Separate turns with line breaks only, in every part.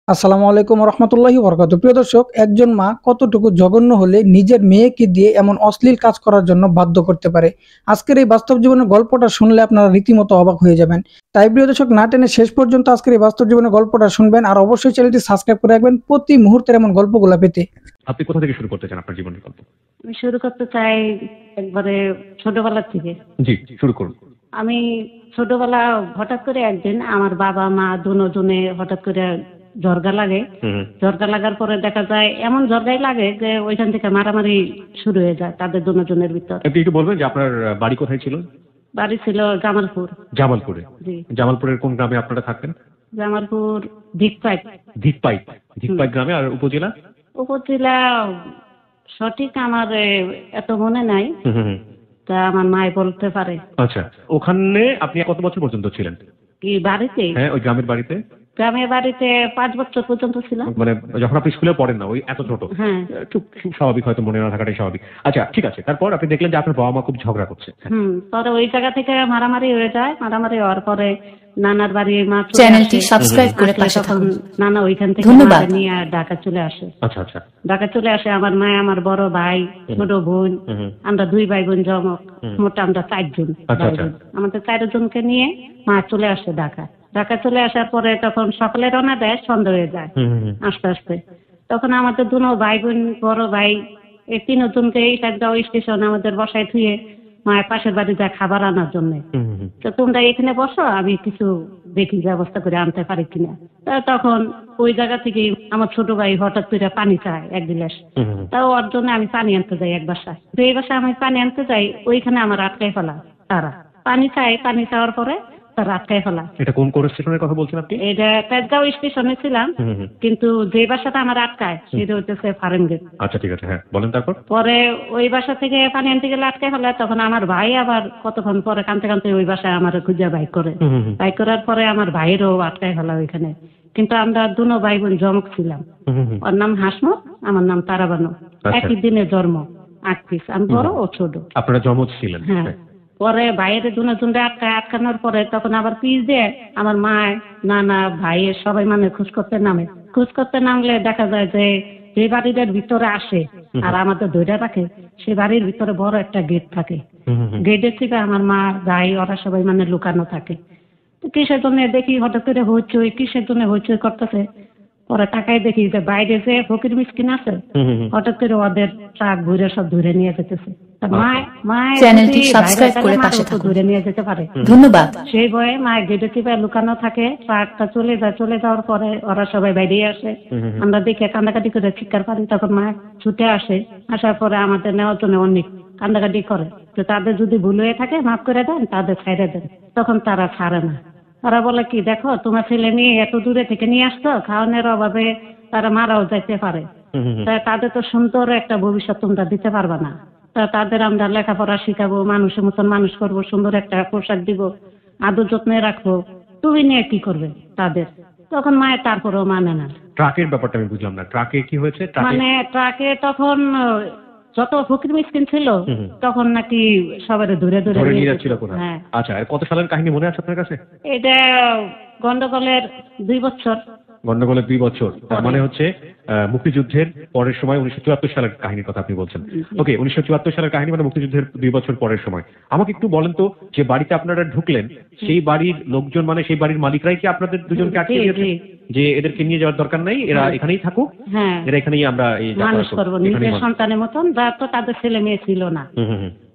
আসসালামু আলাইকুম রহমতুল্লাহি বরকাতুহু। প্রিয় দর্শক, একজন মা কতটুকু জঘন্য হলে নিজের মেয়েকে দিয়ে এমন অশ্লীল কাজ করার জন্য বাধ্য করতে পারে। আজকের এই বাস্তব জীবনের গল্পটা শুনলে আপনারা রীতিমতো অবাক হয়ে যাবেন। তাই প্রিয় দর্শক, না টেনে শেষ পর্যন্ত আজকের এই বাস্তব জীবনের গল্পটা শুনবেন, আর অবশ্যই চ্যানেলটি সাবস্ক্রাইব করে রাখবেন প্রতি মুহূর্তের এমন গল্পগুলো পেতে।
আপনি কোথা থেকে শুরু করতে চান আপনার জীবনের গল্প?
আমি শুরু করতে চাই একবারে ছোটবেলা থেকে।
জি, শুরু করুন।
আমি ছোটবেলা হঠাৎ করে একদিন আমার বাবা মা দুজনে হঠাৎ করে ঝরগা লাগে। ঝরগা লাগার পরে দেখা যায় এমন ঝরগাই লাগে যে ওইখান থেকে মারামারি শুরু হয়ে যায় তাদের দুজনের ভিতর।
আপনি একটু বলবেন যে আপনার বাড়ি কোথায় ছিল?
বাড়ি ছিল জামালপুর।
জামালপুরে।
জি,
জামালপুরের কোন গ্রামে আপনারা থাকতেন?
জামালপুর দিকপাইট।
ধিকপাই। ধিকপাই গ্রামে। আর উপজেলা?
উপজেলা সঠিক আমার এত মনে নাই,
হুম, হুম, হুম।
তা আমার মাই বলতে পারে।
আচ্ছা, ওখানে আপনি কত বছর পর্যন্ত ছিলেন?
কি বাড়িতে?
হ্যাঁ, ওই গ্রামের বাড়িতে।
গ্রামের বাড়িতে 5 বছর পর্যন্ত ছিলাম।
মানে যখন আপনি স্কুলে পড়েন না, ওই এত ছোট।
হ্যাঁ।
একটু স্বাভাবিক, হয়তো মনে না থাকাটাই স্বাভাবিক। আচ্ছা, ঠিক আছে। তারপর আপনি দেখলেন যে আপনার বাবা মা খুব ঝগড়া করছে।
পরে ওই জায়গা থেকে মারামারি হয়ে যায়। মারামারি হওয়ার পরে নানার বাড়ি মা চলে
চ্যানেলটি
আসে।
সাবস্ক্রাইব করে
আসলে
পাশে
তখন
থাকুন।
নানা ওইখান থেকে
ধন্যবাদ।
আমাকে নিয়ে ঢাকা চলে আসে।
আচ্ছা, আচ্ছা।
ঢাকা চলে আসে আমার মা, আমার বড় ভাই, ছোট বোন। আমরা 2 ভাই বোন জমক। মোট আমরা 4 জন।
আচ্ছা, আচ্ছা।
আমাদের 4 জনকে নিয়ে মা চলে আসে ঢাকা। ঢাকা চলে আসার পরে তখন সকালে রওনা দেয়, সন্ধ্যা হয়ে যায় আস্তে আস্তে। তখন আমাদের 2 ভাই বোন, বড় ভাই, এই 3 জনকে একটা ওই স্টেশনে আমাদের বসায় থুয়ে মায়ের পাশের বাড়ি যায় খাবার আনার জন্য। তো তোমরা এখানে বসো, আমি কিছু দেখি ব্যবস্থা করে আনতে পারি কিনা। তখন ওই জায়গা থেকে আমার ছোট ভাই হঠাৎ করে পানি চায় 1 গিলাস। তাও ওর জন্য আমি পানি আনতে যাই এক বাসায়। তো এই বাসায় আমি পানি আনতে যাই, ওইখানে আমার আটকায় ফেলা তারা। পানি চায়, পানি চাওয়ার পরে তারা আটকায় ফেলা।
এটা কোন স্টেশনের কথা বলছেন আপনি?
এটা তেজগাঁও স্টেশনে ছিলাম, কিন্তু যে বাসাটা আমার আটকায় সেটা হচ্ছে ফার্মগেট।
আচ্ছা, ঠিক আছে। হ্যাঁ, বলেন তারপর।
পরে ওই বাসা থেকে পানি আনতে গেলে আটকে ফেলে। তখন আমার ভাই আবার কতক্ষণ পরে কানতে কানতে ওই বাসায় আমার খুঁজে বাইক করে। বাইক করার পরে আমার ভাইয়েরও আটকায় ফেলা ওইখানে। কিন্তু আমরা 2 ভাই বোন জমক ছিলাম। ওর নাম হাসমত, আমার নাম তারাবানু। একই দিনে জন্ম, 8 পিস। আমি বড়, ও ছোট।
আপনারা জমজ ছিলেন?
হ্যাঁ। পরে ভাইয়ের দুজনে আটকানোর পরে তখন আবার পিস দিয়ে আমার মা, নানা, ভাইয়ের সবাই মানে খোঁজ করতে নামে। খোঁজ করতে নামলে দেখা যায় যে যে বাড়িটার ভিতরে আসে আর আমাদের ধরে রাখে, সে বাড়ির ভিতরে বড় একটা গেট থাকে। গেটের থেকে আমার মা, ভাই, ওরা সবাই মানে লুকানো থাকে। তো কিসের জন্য দেখি হঠাৎ করে হইচই, কিসের জন্য হইচই করতেছে। পরে তাকাই দেখি যে বাইরে যে ফকির মিসকিন আছে, হঠাৎ করে ওদের ট্রাক ঘুরে সব ধরে নিয়ে যেতেছে।
চ্যানেলটি সাবস্ক্রাইব করে পাশে থাকুন।
ধরে নিয়ে যেতে পারে।
ধন্যবাদ।
সেই ভয়ে মায়ের গেটে চিপে লুকানো থাকে। ট্রাকটা চলে যায়, চলে যাওয়ার পরে ওরা সবাই বাইরে আসে। আমরা দেখে কান্দাকাটি করে চিৎকার পারি। তখন মা ছুটে আসে। আসার পরে আমাদের নেওয়ার জন্য অনেক কান্দাকাটি করে যে তাদের যদি ভুল হয়ে থাকে মাফ করে দেন, তাদের ছেড়ে দেন। তখন তারা ছাড়ে না। তারা বলে কি, দেখো তোমার ছেলে মেয়ে এত দূরে থেকে নিয়ে আসতো, খাওয়ানোর অভাবে তারা মারাও যাইতে পারে। তাদের তো সুন্দর একটা ভবিষ্যৎ তোমরা দিতে পারবা না। তাদের আমরা লেখাপড়া শিখাবো, মানুষের মতন মানুষ করবো, সুন্দর একটা পোশাক দিব, আদর যত্নে রাখবো। তুমি নিয়ে কি করবে তাদের? তখন মায়ের তারপরেও মানে না।
ট্রাকের ব্যাপারটা আমি বুঝলাম না। ট্রাকে কি হয়েছে?
মানে ট্রাকে তখন যত ফকির মিসকিন ছিল তখন নাকি সবার ধরে ধরে
নিয়ে যাচ্ছিল কোথায়?
হ্যাঁ।
আচ্ছা, কত সালের কাহিনী মনে আছে আপনার কাছে?
এটা গন্ডগোলের 2 বছর।
গন্ডগোলের 2 বছর, তার মানে হচ্ছে মুক্তিযুদ্ধের পরের সময় 1974 সালের কাহিনীর কথা আপনি বলছেন। ওকে, 1974 সালের কাহিনী মানে মুক্তিযুদ্ধের 2 বছর পরের সময়। আমাকে একটু বলেন তো, যে বাড়িতে আপনারা ঢুকলেন সেই বাড়ির লোকজন, মানে সেই বাড়ির মালিকরাই কি আপনাদের দুজনকে আটকে দিয়েছে যে এদেরকে নিয়ে যাওয়ার দরকার নাই, এরা এখানেই থাকুক, এরা এখানেই আমরা
মানুষ করবো নিজের সন্তানের মতন? যা তো তাদের ছেলে মেয়ে ছিল না,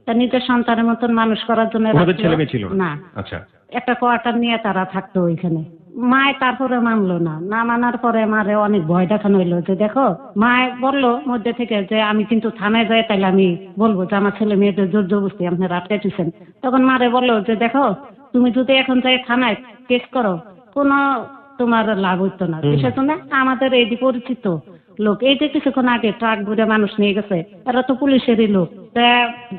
তা নিজের সন্তানের মতন মানুষ করার জন্য
ছেলে মেয়ে ছিল না। আচ্ছা,
একটা কোয়ার্টার নিয়ে তারা থাকতো ওইখানে। মায় তারপরে মানলো না। না মানার পরে মারে অনেক ভয় দেখানো হইলো যে দেখো, মায় বললো মধ্যে থেকে যে আমি কিন্তু থানায় যাই, তাইলে আমি বলবো যে আমার ছেলে মেয়েদের জোর জবরদস্তি আপনারা আটকাইতেছেন। তখন মারে বললো যে দেখো, তুমি যদি এখন যাই থানায় কেস করো, কোনো তোমার লাভ হইতো না। বিশেষ করে আমাদের এই পরিচিত লোক, এই যে কিছুক্ষণ আগে ট্রাক ঘুরে মানুষ নিয়ে গেছে, এরা তো পুলিশেরই লোক।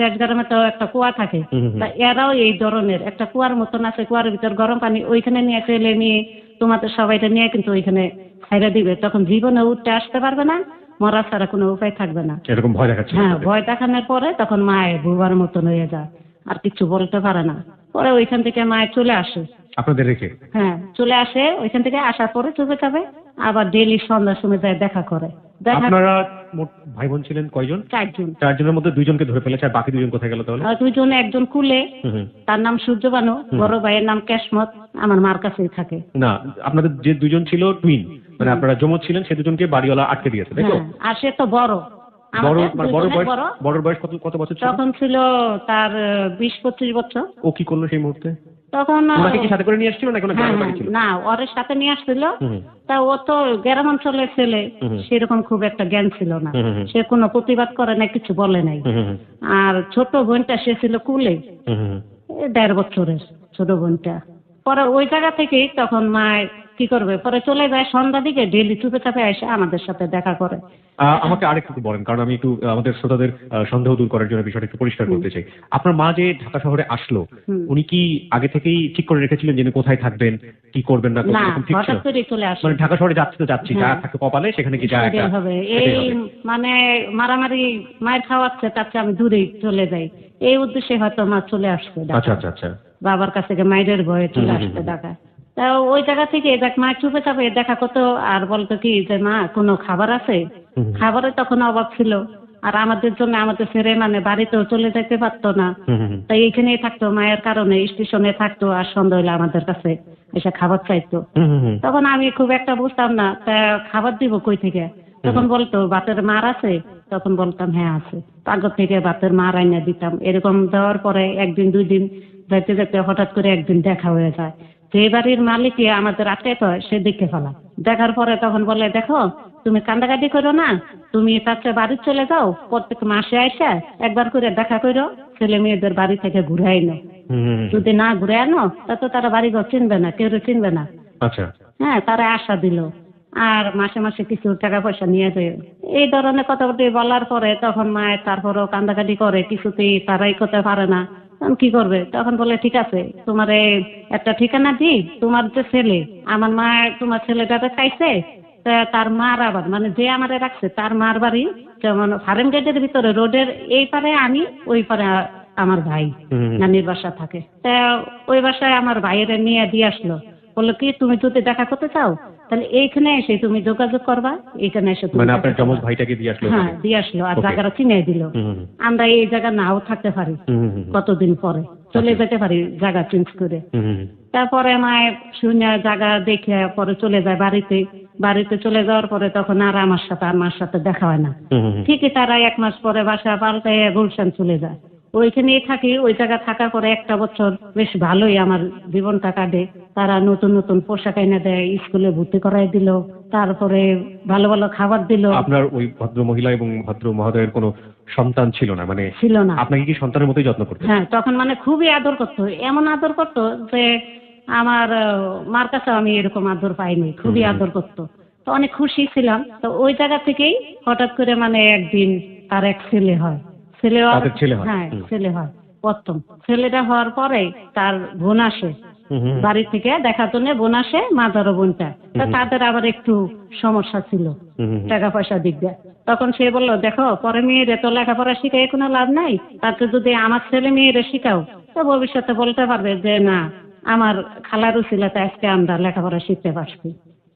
দেশ গ্রামে তো একটা কুয়া থাকে, তা এরাও এই ধরনের একটা কুয়ার মতন আছে, কুয়ার ভিতর গরম পানি, ওইখানে নিয়ে ফেলে নিয়ে তোমাদের সবাইটা নিয়ে কিন্তু ওইখানে ছাইড়া দিবে। তখন জীবনে উঠতে আসতে পারবে না, মরা ছাড়া কোনো উপায় থাকবে না।
এরকম ভয় দেখাচ্ছে?
হ্যাঁ, ভয় দেখানোর পরে তখন মায়ের বুবার মতন হয়ে যায়, আর কিছু বলতে পারে না। পরে ওইখান থেকে মায়ের চলে আসে
আপনাদের রেখে।
হ্যাঁ, চলে আসে। ওইখান থেকে আসার পরে চুপে যাবে আবার ডেইলি সন্ধ্যার সময় যায় দেখা করে। দেখা
আপনারা মোট ভাই বোন ছিলেন কয়জন?
4 জন।
4 জনের মধ্যে 2 জনকে ধরে ফেলেছে, আর বাকি 2 জন কোথায় গেল তাহলে?
2 জন, একজন কুলে,
হুম, হুম।
তার নাম সূর্যবানু, বড় ভাইয়ের নাম কেশমত, আমার মার কাছেই থাকে।
না, আপনাদের যে 2 জন ছিল টুইন, মানে আপনারা যমজ ছিলেন, সেই 2 জনকে বাড়িওয়ালা আটকে দিয়েছে, তাই তো?
হ্যাঁ, আর সে তো বড়,
বড়
আমাদের
মানে
দুজনের বড়।
বড় বয়স কত বছর ছিল?
তখন ছিল তার 20-25 বছর।
ও কি করলো সেই মুহূর্তে?
তখন
ওনাকে কি সাথে করে নিয়ে আসছিল না কোনো
হ্যাঁ,
গ্রামের বাড়ি ছিল?
না, ওর সাথে নিয়ে আসছিল।
হুম,
তা ও তো গ্রাম অঞ্চলের ছেলে,
হুম।
সেরকম খুব একটা জ্ঞান ছিল না।
হুম, হুম।
সে কোনো প্রতিবাদ করে না, কিছু বলে নাই।
হুম, হুম,
আর ছোট বোনটা সে ছিল কুলে,
হুম, হুম।
1.5 বছরের ছোট বোনটা। পরে ওই জায়গা থেকেই তখন মা কি করবে, পরে চলে যায় সন্ধ্যা দিকে, ডেইলি চুপে চাপে এসে আমাদের সাথে দেখা করে।
আমাকে আরেকটু বলেন, কারণ আমি একটু আমাদের শ্রোতাদের সন্দেহ দূর করার জন্য বিষয়টা একটু পরিষ্কার করতে চাই। আপনার মা যে ঢাকা শহরে আসলো,
হুম।
উনি কি আগে থেকেই ঠিক করে রেখেছিলেন যে উনি কোথায় থাকবেন, কি করবেন না করবেন,
না,
এরকম ঠিক ছিল?
হঠাৎ করে চলে আসে।
মানে ঢাকা শহরে যাচ্ছি তো যাচ্ছি, যা
হ্যাঁ।
থাকে কপালে সেখানে কি যা একটা
সেটাই হবে।
সেটাই
এই
হবে।
মানে মারামারি মায়ের খাওয়াচ্ছে, তার চেয়ে আমি দূরেই চলে যাই, এই উদ্দেশ্যে হয়তো মা চলে আসছে ঢাকা।
আচ্ছা আচ্ছা আচ্ছা।
বাবার কাছ থেকে মায়ের ভয়ে চলে
হুম,
আসতে
হুম,
ঢাকা। তা ওই জায়গা থেকে দেখ মা চুপে চাপে দেখা করতো, আর বলতো কি যে মা কোনো খাবার আছে?
হুম।
খাবারের তখন অভাব ছিল, আর আমাদের জন্য আমাদের ছেড়ে মানে বাড়িতেও চলে যেতে পারতো না।
হুম, হুম, হুম।
তাই এখানেই থাকতো, মায়ের কারণে স্টেশনে থাকতো, আর সন্ধ্যা হলে আমাদের কাছে এসে খাবার চাইতো।
হুম, হুম, হুম।
তখন আমি খুব একটা বুঝতাম না, তা খাবার দিব কই থেকে? তখন বলতো বাতের মার আছে? তখন বলতাম হ্যাঁ আছে। আগর থেকে বাতের মার আইনা দিতাম। এরকম দেওয়ার পরে 1 দিন 2 দিন যাইতে যাইতে হঠাৎ করে একদিন দেখা হয়ে যায়। যে বাড়ির মালিককে আমাদের আটকাইতে হয় সে দেখে ফেলা। দেখার পরে তখন বলে দেখো তুমি কান্দাকাটি করো না, তুমি তার চেয়ে বাড়ি চলে যাও, প্রত্যেক মাসে আইসা একবার করে দেখা করো, ছেলে মেয়েদের বাড়ি থেকে ঘুরে আইনো।
হুম, হুম, হুম।
যদি না ঘুরে আনো তা তো তারা বাড়িঘর চিনবে না, কেউ চিনবে না।
আচ্ছা।
হ্যাঁ, তারা আশা দিল, আর মাসে মাসে কিছু টাকা পয়সা নিয়ে যায়। এই ধরনের কথাবার্তা বলার পরে তখন মায়ের তারপরেও কান্দাকাটি করে, কিছুতেই তারাই করতে পারে না। তখন কি করবে? তখন বলে ঠিক আছে, তোমার একটা ঠিকানা দিই, তোমার যে ছেলে, আমার মা তোমার ছেলেটাকে চাইছে, তা তার মার আবার মানে যে আমারে রাখছে তার মার বাড়ি যেমন ফার্ম গেটের ভিতরে, রোডের এই পারে আমি, ওই পারে আমার ভাই
হুম, হুম।
নানির বাসা থাকে। তা ওই বাসায় আমার ভাইয়ের নিয়ে দিয়ে আসলো, বললো কি তুমি যদি দেখা করতে চাও তাহলে এইখানে এসে তুমি যোগাযোগ করবা, এইখানে এসে তুমি
মানে
দেখা
আপনার
করবা।
যমজ ভাইটাকে দিয়ে আসলো
হ্যাঁ,
ওখানে?
দিয়ে আসলো, আর
Okay.
জায়গাটা চিনিয়ে দিল।
হুম, হুম, হুম।
আমরা এই জায়গা নাও থাকতে পারি,
হুম, হুম, হুম।
কতদিন পরে চলে যেতে পারি জায়গা চেঞ্জ করে।
হুম, হুম, হুম।
তারপরে মায়ের শূন্য জায়গা দেখে পরে চলে যায় বাড়িতে। বাড়িতে চলে যাওয়ার পরে তখন আর আমার সাথে আর মার সাথে দেখা হয় না।
হুম, হুম, হুম।
ঠিকই তারা 1 মাস পরে বাসা পাল্টায় গুলশান চলে যায়। ওইখানেই থাকি, ওই জায়গা থাকার পরে 1টা বছর বেশ ভালোই আমার জীবনটা কাটে। তারা নতুন নতুন পোশাক এনে দেয়, স্কুলে ভর্তি করাই দিল, তারপরে ভালো ভালো খাবার দিল।
আপনার ওই ভদ্র মহিলা এবং ভদ্র মহোদয়ের কোনো সন্তান ছিল না, মানে
ছিল না।
আপনাকে কি সন্তানের মতোই যত্ন করতেন?
হ্যাঁ, তখন মানে খুবই আদর করতো, এমন আদর করতো যে আমার মার কাছে আমি এরকম আদর পাইনি, খুবই আদর করতো। তো অনেক খুশি ছিলাম। তো ওই জায়গা থেকেই হঠাৎ করে মানে একদিন তার এক ছেলে হয়।
তাদের ছেলে হয়?
হ্যাঁ,
হুম।
ছেলে হয় প্রথম। ছেলেটা হওয়ার পরে তার বোন আসে
হুম, হুম, হুম।
বাড়ি থেকে দেখার জন্য, বোন আসে, মাদারও বোনটা। তা তাদের আবার একটু সমস্যা ছিল
হুম, হুম, হুম।
টাকা পয়সা দিক দিয়ে। তখন সে বললো দেখো পরে মেয়েরে তো লেখাপড়া শিখাই কোনো লাভ নাই, তাতে যদি আমার ছেলে মেয়েরে শিখাও তো ভবিষ্যতে বলতে পারবে যে না আমার খালার উছিলাতে আজকে আমরা লেখাপড়া শিখতে পারছি।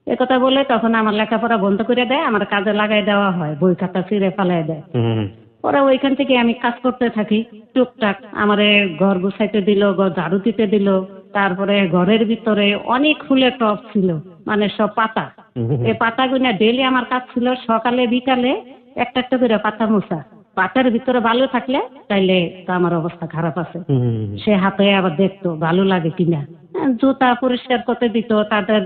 একথা বলে তখন আমার লেখাপড়া বন্ধ করে দেয়, আমার কাজে লাগাই দেওয়া হয়, বই খাতা ছিঁড়ে ফেলাই দেয়।
হুম, হুম, হুম।
পরে ওইখান থেকে আমি কাজ করতে থাকি টুকটাক, আমারে ঘর গুছাইতে দিল, ঘর ঝাড়ু দিতে দিল। তারপরে ঘরের ভিতরে অনেক ফুলের টব ছিল, মানে সব পাতা।
হুম, হুম, হুম।
এই পাতাগুলো ডেইলি আমার কাজ ছিল সকালে বিকালে একটা একটা করে পাতা মোছা। পাতার ভিতরে ভালো থাকলে তাইলে তো আমার অবস্থা খারাপ আছে।
হুম, হুম, হুম।
সে হাতে আবার দেখতো ভালো লাগে কিনা। জুতা পরিষ্কার করতে দিত, তাদের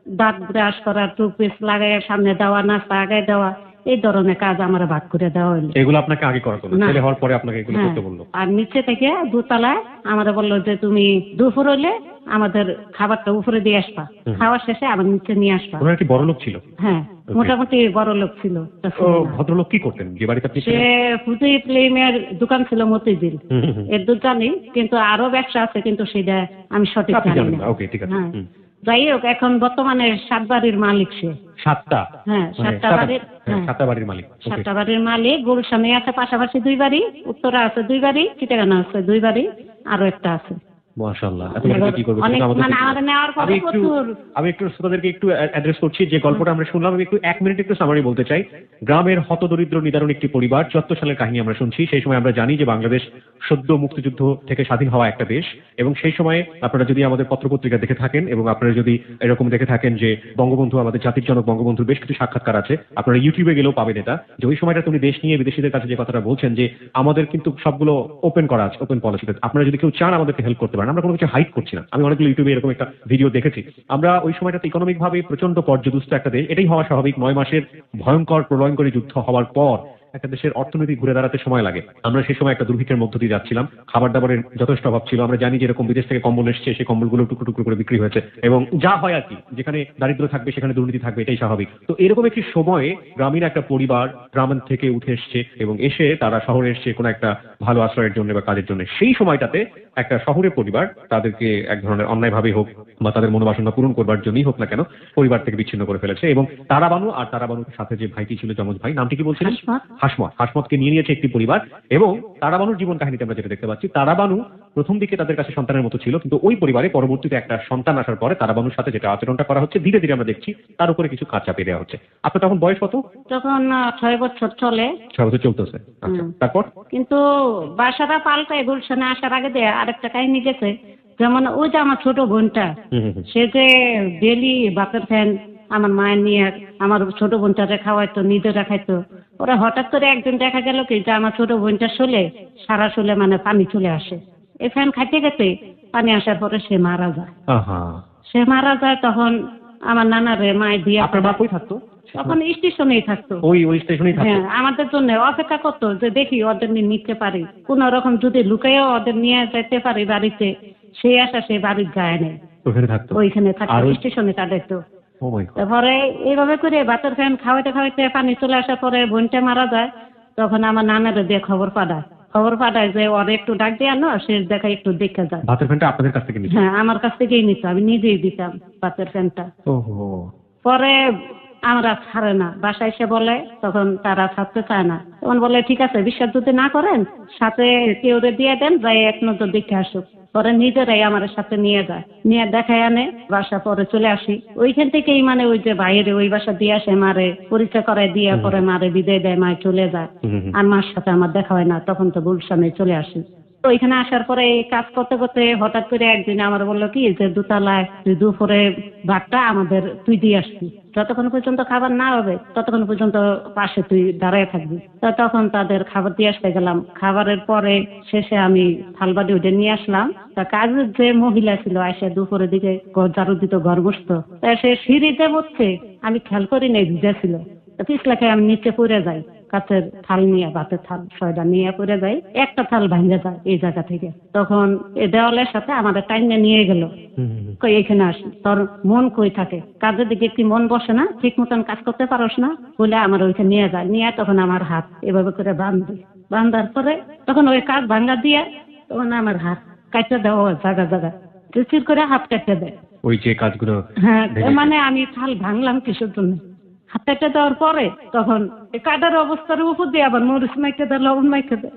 দাঁত ব্রাশ করা, টুথপেস্ট লাগাই সামনে দেওয়া, নাস্তা আগায় দেওয়া, এই ধরনের কাজ আমার ভাগ করে দেওয়া হইলো।
এগুলো আপনাকে আগে করাতো না,
না।
ছেলে হওয়ার পরে আপনাকে এগুলো
হ্যাঁ,
করতে বললো?
আর নিচে থেকে দোতলায় আমাদের বললো যে তুমি দুপুর হলে আমাদের খাবারটা উপরে দিয়ে আসবা, খাওয়া শেষে আবার নিচে নিয়ে আসবা।
ওনারা কি বড় লোক ছিল?
হ্যাঁ, মোটামুটি বড় লোক ছিল। তা ছিল
ও
না।
ভদ্রলোক কি করতেন যে বাড়িতে আপনি
সে
ছিলেন?
ফুটি ফিল্মের দোকান ছিল মতিঝিল,
হুম, হুম, হুম।
এর দোকানই, কিন্তু আরো ব্যবসা আছে কিন্তু সেটা আমি সঠিক
আপনি
জানি
জানেন
না।
না, ওকে ঠিক আছে।
হ্যাঁ,
হুম।
যাই হোক এখন বর্তমানে 7 বাড়ির মালিক সে।
7টা?
হ্যাঁ,
মানে
7টা বাড়ির, হ্যাঁ,
7টা বাড়ির মালিক। ওকে।
7টা বাড়ির মালিক। গুলশানে আছে পাশাপাশি 2 বাড়ি, উত্তরা আছে 2 বাড়ি, চিটাগাং আছে 2 বাড়ি, আরো একটা আছে।
মাশাআল্লাহ, এত বড় কি করবে
অনেক
সেটা আমাদের
মানে
দেখতে
আমাদের
হবে।
নেওয়ার পরে প্রচুর
আমি একটু শ্রোতাদেরকে একটু অ্যাড্রেস করছি যে গল্পটা আমরা শুনলাম। আমি একটু 1 মিনিট একটু সামারি বলতে চাই। গ্রামের হতদরিদ্র নিদারুণ একটি পরিবার, 74 সালের কাহিনী আমরা শুনছি। সেই সময় আমরা জানি যে বাংলাদেশ সদ্য মুক্তিযুদ্ধ থেকে স্বাধীন হওয়া একটা দেশ, এবং সেই সময় আপনারা যদি আমাদের পত্রপত্রিকা দেখে থাকেন এবং আপনারা যদি এরকম দেখে থাকেন যে বঙ্গবন্ধু, আমাদের জাতির জনক বঙ্গবন্ধুর বেশ কিছু সাক্ষাৎকার আছে, আপনারা ইউটিউবে গেলেও পাবেন এটা, যে ওই সময়টা উনি দেশ নিয়ে বিদেশিদের কাছে যে কথাটা বলছেন যে আমাদের কিন্তু সবগুলো ওপেন করা আছে, ওপেন পলিসিতে, আপনারা যদি কেউ চান আমাদেরকে হেল্প করতে পারেন, আমরা কোনো কিছু হাইড করছি না। আমি অনেকগুলো ইউটিউবে এরকম একটা ভিডিও দেখেছি। আমরা ওই সময়টাতে ইকোনমিক ভাবে প্রচন্ড পর্যদুস্ত একটা দেশ, এটাই হওয়া স্বাভাবিক। 9 মাসের ভয়ঙ্কর প্রলয়ঙ্করী যুদ্ধ হওয়ার পর একটা দেশের অর্থনীতি ঘুরে দাঁড়াতে সময় লাগে। আমরা সেই সময় একটা দুর্ভিক্ষের মধ্য দিয়ে যাচ্ছিলাম, খাবার দাবারের যথেষ্ট অভাব ছিল। আমরা জানি যে এরকম বিদেশ থেকে কম্বল এসছে, সেই কম্বলগুলো টুকরো টুকরো করে বিক্রি হয়েছে, এবং যা হয় আর কি, যেখানে দারিদ্র থাকবে সেখানে দুর্নীতি থাকবে, এটাই স্বাভাবিক। তো এরকম একটি সময়ে গ্রামীণ একটা পরিবার গ্রাম থেকে উঠে এসছে এবং এসে তারা শহরে এসছে কোনো একটা ভালো আশ্রয়ের জন্য বা কাজের জন্য। সেই সময়টাতে একটা শহরের পরিবার তাদেরকে এক ধরনের অন্যায়ভাবে হোক বা তাদের মনোবাসনা পূরণ করবার জন্যই হোক না কেন, পরিবার থেকে বিচ্ছিন্ন করে ফেলেছে। এবং তারাবানু আর তারাবানুর সাথে যে ভাইটি ছিল, যমজ ভাই, নামটি কি বলছিলেন? হাসমতকে নিয়ে নিয়েছে একটি পরিবার। এবং তারাবানুর জীবন কাহিনীতে আমরা যেটা দেখতে পাচ্ছি, তারাবানু প্রথম দিকে তাদের কাছে সন্তানের মতো ছিল, কিন্তু ওই পরিবারে পরবর্তীতে একটা সন্তান আসার পরে তারাবানুর সাথে যেটা আচরণটা করা হচ্ছে, ধীরে ধীরে আমরা দেখছি তার উপরে কিছু কাজ চাপিয়ে দেওয়া হচ্ছে। আপনার তখন বয়স কত?
তখন 6 বছর চলে।
6 বছর চলতেছে। আচ্ছা, তারপর?
কিন্তু বাসাটা পাল্টায় গুলশানে আসার আগে দিয়ে আরেকটা কাহিনী গেছে। যেমন ওই যে আমার ছোট বোনটা, সে যে ডেলি বাপের ফ্যান আমার মায়ের নিয়ে আমার ছোট বোনটারে খাওয়াইতো, নিজেরা খাইতো। ওরা হঠাৎ করে একদিন দেখা গেল কি যে আমার ছোট বোনটা শোলে, সারা শোলে মানে পানি চলে আসে। এই ফ্যান খাইতে খেতে পানি আসার পরে সে মারা যায়। সে মারা যায়, তখন আমার নানারে মায় দিয়ে।
আপনার মা কই থাকতো
তখন? স্টেশনেই থাকতো।
ওই স্টেশনেই থাকতো?
হ্যাঁ, আমাদের জন্য অপেক্ষা করতো যে দেখি ওদের নিয়ে নিতে পারি, কোন রকম যদি লুকাইও ওদের নিয়ে যেতে পারি বাড়িতে। সেই আশা সে বাড়ির যায় নাই,
ওখানে থাকতো।
ওইখানে থাকতো, স্টেশনে কাটাইতো। তারপরে এইভাবে করে বাতের ফ্যান খাওয়াইতে খাওয়াইতে পানি চলে আসার পরে বোনটা মারা যায়। তখন আমার নানারে দিয়ে খবর পাঠায় যে ওর একটু ডাক দিয়ে আনো, সে দেখা একটু দেখে যায়।
বাতের ফ্যানটা আপনাদের কাছ থেকে নিত?
হ্যাঁ, আমার কাছ থেকেই নিত, আমি নিজেই দিতাম বাতের ফ্যানটা। পরে আমরা ছাড়ে না, বাসায় এসে বলে, তখন তারা ছাড়তে চায় না। তখন বলে ঠিক আছে, বিশ্বাস যদি না করেন সাথে কেউ দিয়ে দেন, যাই এক নজর দেখে আসুক। পরে নিজেরাই আমার সাথে নিয়ে যায়, নিয়ে দেখায় আনে বাসা। পরে চলে আসি ওইখান থেকেই, মানে ওই যে বাইরে ওই বাসা দিয়ে আসে, মারে পরিচয় করায় দিয়ে পরে মারে বিদায় দেয়, মায় চলে যায়। আর মার সাথে আমার দেখা হয় না, তখন তো গুলশানে চলে আসি। তো ওইখানে আসার পরে কাজ করতে করতে হঠাৎ করে একদিন আমার বললো কি যে দোতলায় তুই দুপুরে ভাতটা আমাদের তুই দিয়ে আসবি, যতক্ষণ পর্যন্ত খাবার না হবে ততক্ষণ পর্যন্ত পাশে তুই দাঁড়ায় থাকবি। তো তখন তাদের খাবার দিয়ে আসতে গেলাম। খাবারের পরে শেষে আমি থালবাড়ি উঠে নিয়ে আসলাম। তা কাজের যে মহিলা ছিল আসে দুপুরের দিকে ঝাড়ু দিত, ঘর মুছতো। তা সে সিঁড়িতে বসছে, আমি খেয়াল করি নাই ভিজা ছিল। পিছলাকে আমি নিচে পড়ে যাই, কাছের থাল নিয়ে, ভাতের থাল 6টা নিয়ে পড়ে যাই, একটা থাল ভাঙে যায় এই জায়গা থেকে। তখন এই দেওয়ালের সাথে আমাদের টাইনে নিয়ে গেল, এখানে আসি, তোর মন কই থাকে, কাজের দিকে কি মন বসে না, ঠিক মতন কাজ করতে পারোস না বলে আমার ওইখানে নিয়ে যায়। নিয়ে তখন আমার হাত এভাবে করে বান্ধার পরে তখন ওই কাজ ভাঙা দিয়ে তখন আমার হাত কাটতে দেওয়া জায়গা জায়গা চির করে হাত কাটতে দেয়।
ওই যে কাজগুলো?
হ্যাঁ, মানে আমি থাল ভাঙলাম কিসের জন্য? হাত কাটতে দেওয়ার পরে তখন কাটার অবস্থার উপর দিয়ে আবার মরিচ মাইকে দেয়, লবণ মাইকে দেয়।